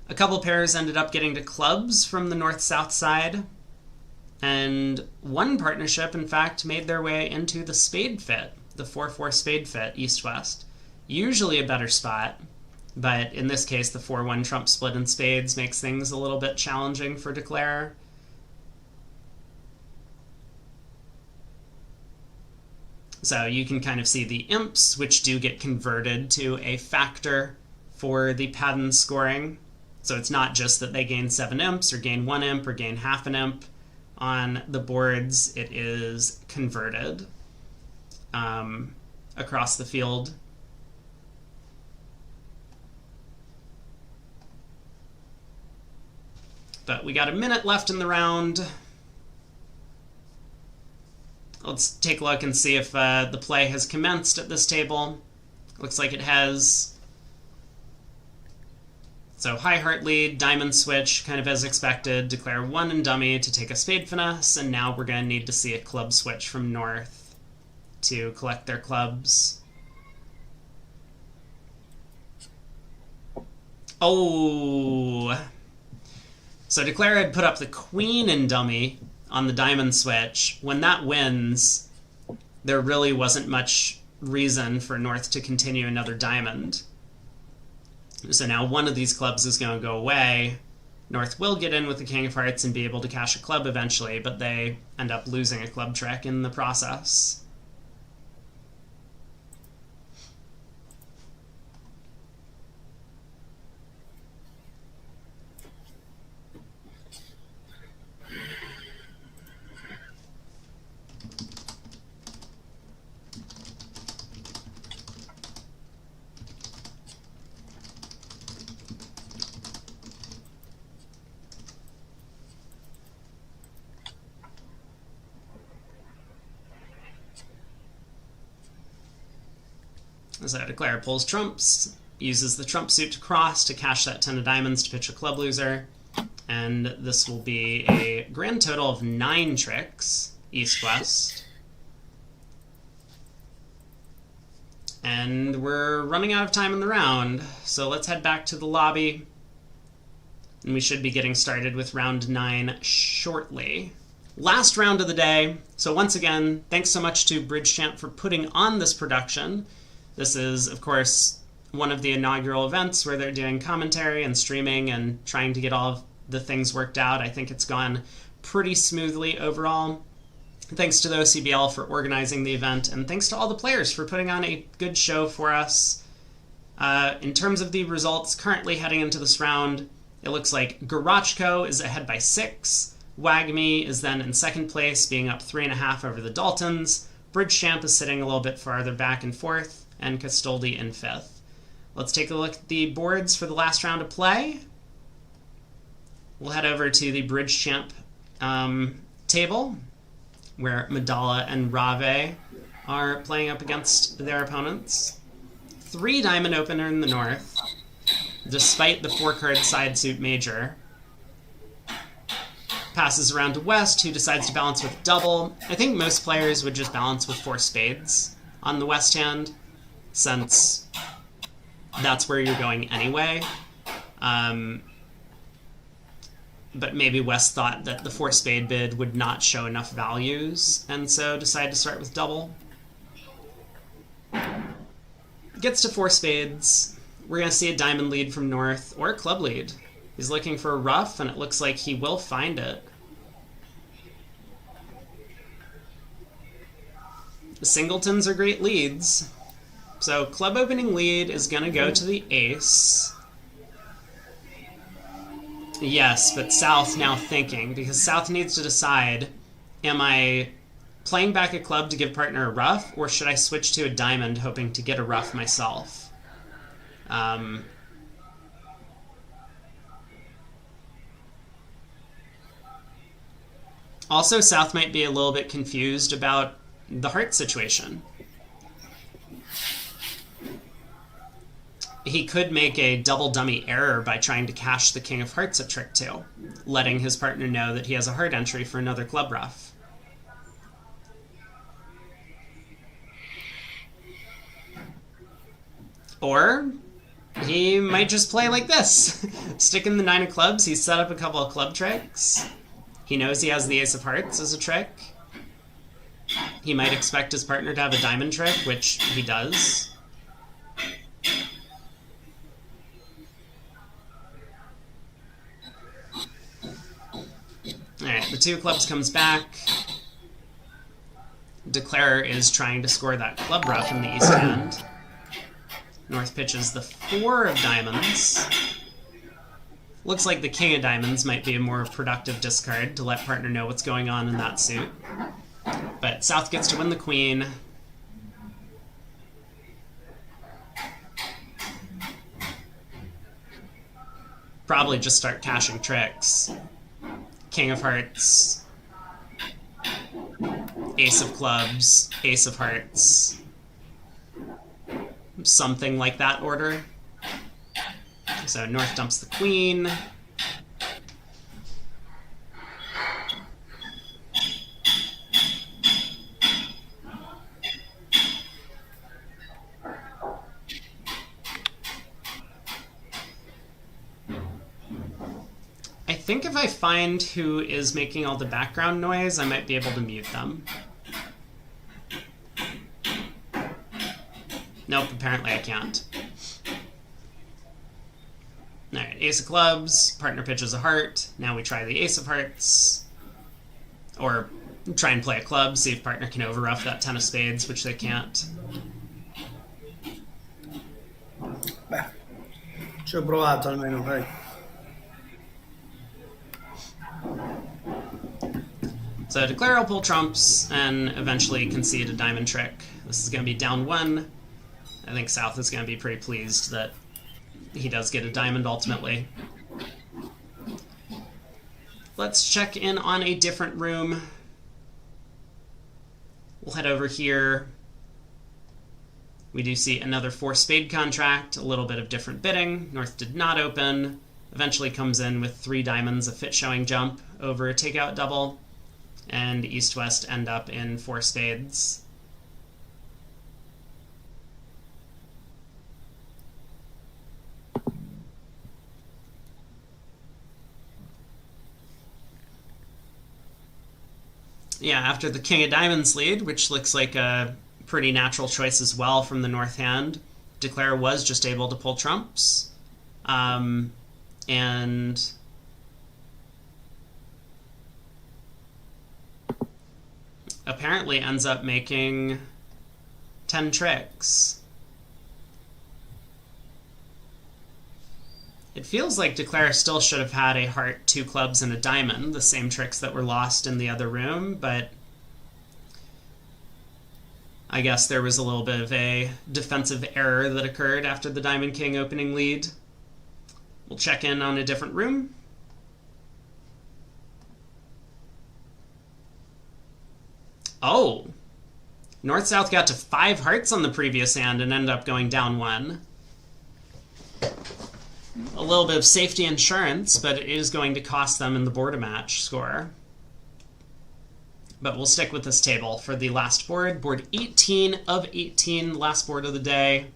[SPEAKER 1] A couple pairs ended up getting to clubs from the north-south side, and one partnership, in fact, made their way into the spade fit, the 4-4 spade fit, east-west. Usually a better spot, but in this case, the 4-1 trump split in spades makes things a little bit challenging for Declare. So you can kind of see the imps, which do get converted to a factor for the Patton scoring. So it's not just that they gain 7 imps, or gain 1 imp, or gain half an imp. On the boards, it is converted across the field. But we got a minute left in the round. Let's take a look and see if the play has commenced at this table. Looks like it has. So high heart lead, diamond switch, kind of as expected. Declare 1 and dummy to take a spade finesse, and now we're going to need to see a club switch from north to collect their clubs. Oh! So Declare had put up the queen and dummy on the diamond switch. When that wins, there really wasn't much reason for north to continue another diamond. So now one of these clubs is going to go away. North will get in with the king of hearts and be able to cash a club eventually, but they end up losing a club trick in the process. So Declare pulls trumps, uses the trump suit to cross to cash that 10 of diamonds to pitch a club loser, and this will be a grand total of 9 tricks, east-west. And we're running out of time in the round, so let's head back to the lobby, and we should be getting started with round 9 shortly. Last round of the day, so once again, thanks so much to BridgeChamp for putting on this production. This is, of course, one of the inaugural events where they're doing commentary and streaming and trying to get all of the things worked out. I think it's gone pretty smoothly overall. Thanks to the OCBL for organizing the event, and thanks to all the players for putting on a good show for us. In terms of the results currently heading into this round, it looks like Garachko is ahead by 6. Wagme is then in second place, being up 3.5 over the Daltons. BridgeChamp is sitting a little bit farther back and forth, and Castoldi in 5th. Let's take a look at the boards for the last round of play. We'll head over to the BridgeChamp table, where Madala and Rave are playing up against their opponents. 3 diamond opener in the north, despite the 4-card side suit major. Passes around to west, who decides to balance with double. I think most players would just balance with 4 spades on the west hand, since that's where you're going anyway. But maybe West thought that the 4 spade bid would not show enough values, and so decided to start with double. Gets to 4 spades. We're going to see a diamond lead from north, or a club lead. He's looking for a ruff, and it looks like he will find it. The singletons are great leads. So club opening lead is going to go to the ace. Yes, but South now thinking, because South needs to decide, am I playing back a club to give partner a ruff, or should I switch to a diamond hoping to get a ruff myself? Also, South might be a little bit confused about the heart situation. He could make a double dummy error by trying to cash the king of hearts a trick 2, letting his partner know that he has a heart entry for another club ruff. Or he might just play like this. Stick in the 9 of clubs. He's set up a couple of club tricks. He knows he has the ace of hearts as a trick. He might expect his partner to have a diamond trick, which he does. Alright, the 2 of clubs comes back. Declarer is trying to score that club ruff in the east hand. North pitches the 4 of diamonds. Looks like the king of diamonds might be a more productive discard to let partner know what's going on in that suit. But South gets to win the queen. Probably just start cashing tricks. King of hearts. Ace of clubs. Ace of hearts. Something like that order. So North dumps the queen. I think if I find who is making all the background noise, I might be able to mute them. Nope, apparently I can't. Alright, ace of clubs, partner pitches a heart. Now we try the ace of hearts. Or try and play a club, see if partner can overruff that 10 of spades, which they can't.
[SPEAKER 2] Beh, ci ho provato almeno, dai.
[SPEAKER 1] So Declare will pull trumps and eventually concede a diamond trick. This is going to be down 1. I think South is going to be pretty pleased that he does get a diamond ultimately. Let's check in on a different room. We'll head over here. We do see another 4 spade contract, a little bit of different bidding. North did not open. Eventually comes in with 3 diamonds, a fit showing jump over a takeout double. And East-West end up in 4 spades. Yeah, after the King of Diamonds lead, which looks like a pretty natural choice as well from the North hand, Declare was just able to pull trumps. And apparently ends up making 10 tricks. It feels like Declare still should have had a heart, 2 clubs, and a diamond, the same tricks that were lost in the other room, but I guess there was a little bit of a defensive error that occurred after the Diamond King opening lead. We'll check in on a different room. Oh! North-South got to 5 hearts on the previous hand and ended up going down 1. A little bit of safety insurance, but it is going to cost them in the board match score. But we'll stick with this table for the last board. Board 18 of 18, last board of the day.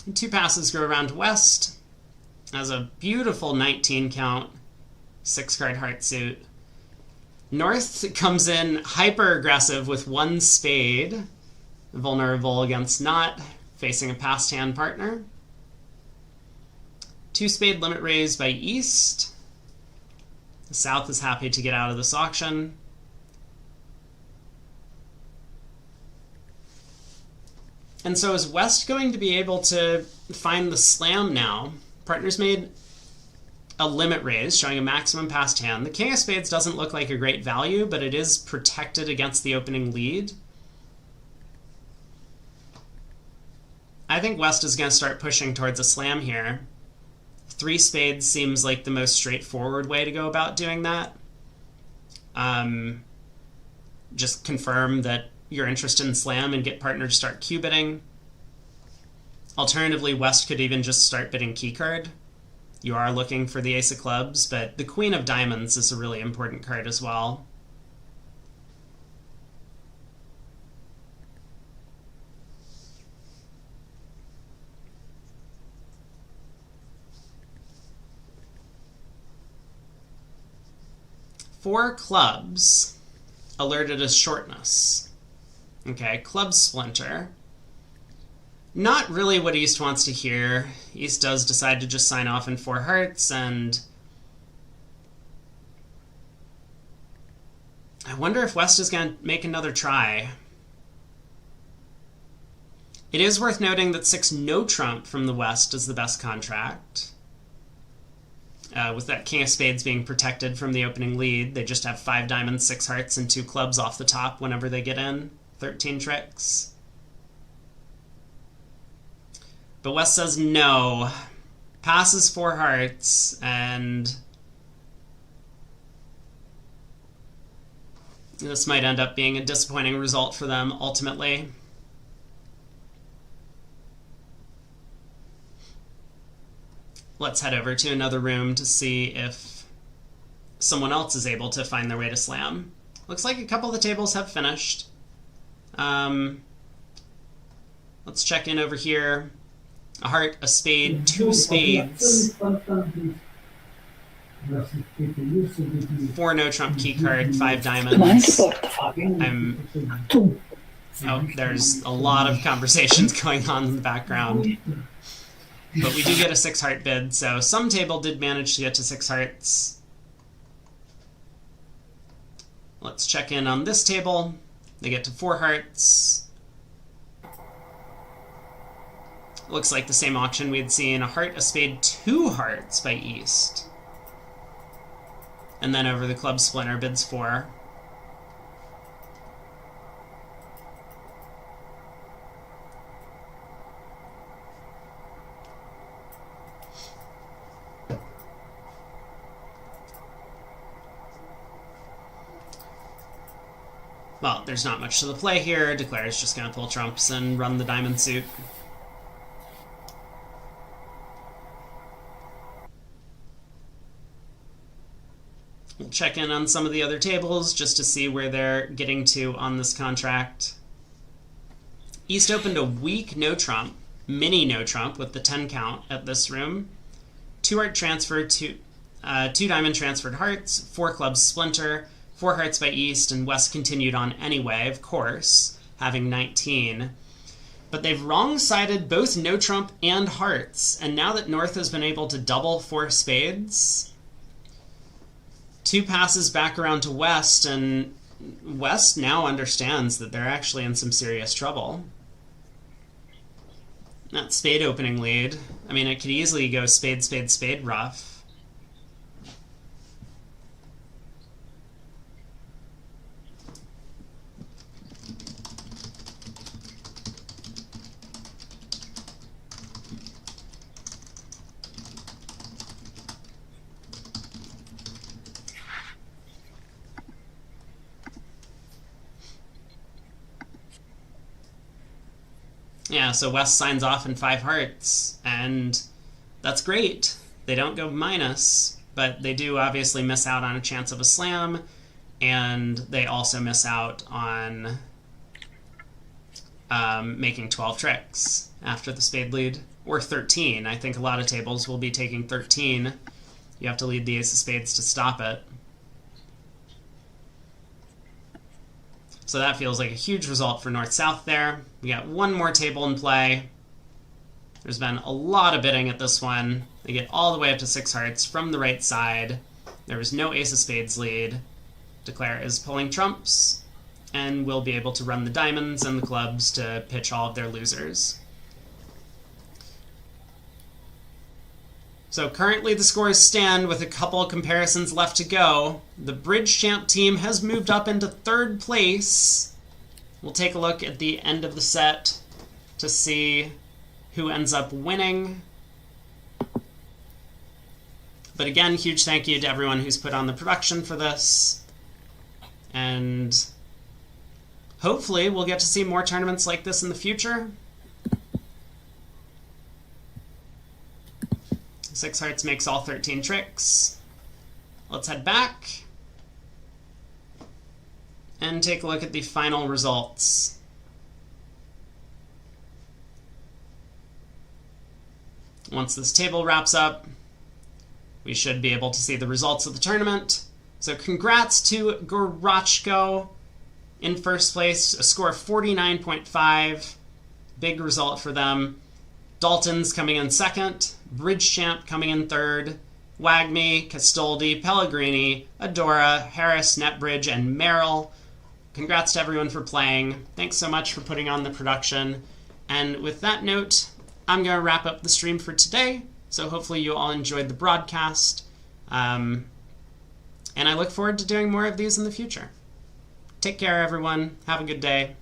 [SPEAKER 1] And 2 passes go around West. Has a beautiful 19 count, 6-card heart suit. North comes in hyper aggressive with 1 spade, vulnerable against not, facing a passed hand partner. 2 spade limit raised by East. The South is happy to get out of this auction. And so is West going to be able to find the slam now? Partner's made a limit raise, showing a maximum passed hand. The King of Spades doesn't look like a great value, but it is protected against the opening lead. I think West is going to start pushing towards a slam here. 3 spades seems like the most straightforward way to go about doing that. Just confirm that you're interested in slam and get partner to start Q-bidding. Alternatively, West could even just start bidding keycard. You are looking for the ace of clubs, but the queen of diamonds is a really important card as well. Four clubs alerted as shortness. Okay, club splinter. Not really what East wants to hear. East does decide to just sign off in four hearts, and I wonder if West is going to make another try. It is worth noting that 6 no trump from the West is the best contract. With that king of spades being protected from the opening lead, they just have 5 diamonds, 6 hearts, and 2 clubs off the top whenever they get in. 13 tricks. But West says no. Passes 4 hearts, and this might end up being a disappointing result for them ultimately. Let's head over to another room to see if someone else is able to find their way to slam. Looks like a couple of the tables have finished. Let's check in over here. A heart, a spade, 2 spades. 4 no trump key card, 5 diamonds. There's a lot of conversations going on in the background. But we do get a 6 heart bid, so some table did manage to get to 6 hearts. Let's check in on this table. They get to 4 hearts. Looks like the same auction we had seen. A heart, a spade, 2 hearts by East. And then over the club splinter bids 4. Well, there's not much to the play here. Declare is just going to pull trumps and run the diamond suit. We'll check in on some of the other tables just to see where they're getting to on this contract. East opened a weak no trump, mini no trump with the 10 count at this room. 2 heart transfer, 2 diamond transferred hearts, 4 clubs splinter, 4 hearts by East, and West continued on anyway, of course, having 19. But they've wrong-sided both no trump and hearts, and now that North has been able to double 4 spades, 2 passes back around to West, and West now understands that they're actually in some serious trouble. That spade opening lead, I mean, it could easily go spade, spade, spade rough. Yeah, so West signs off in 5 hearts, and that's great. They don't go minus, but they do obviously miss out on a chance of a slam, and they also miss out on making 12 tricks after the spade lead, or 13. I think a lot of tables will be taking 13. You have to lead the ace of spades to stop it. So that feels like a huge result for North-South there. We got one more table in play. There's been a lot of bidding at this one. They get all the way up to 6 hearts from the right side. There was no ace of spades lead. Declare is pulling trumps, and will be able to run the diamonds and the clubs to pitch all of their losers. So currently the scores stand with a couple of comparisons left to go. The BridgeChamp team has moved up into 3rd place. We'll take a look at the end of the set to see who ends up winning. But again, huge thank you to everyone who's put on the production for this. And hopefully we'll get to see more tournaments like this in the future. 6 hearts makes all 13 tricks. Let's head back and take a look at the final results. Once this table wraps up, we should be able to see the results of the tournament. So congrats to Gorachko in first place, a score of 49.5. Big result for them. Dalton's coming in second. BridgeChamp coming in third. Wagme, Castoldi, Pellegrini, Adora, Harris, Netbridge, and Merrill. Congrats to everyone for playing. Thanks so much for putting on the production. And with that note, I'm going to wrap up the stream for today. So hopefully you all enjoyed the broadcast. And I look forward to doing more of these in the future. Take care, everyone. Have a good day.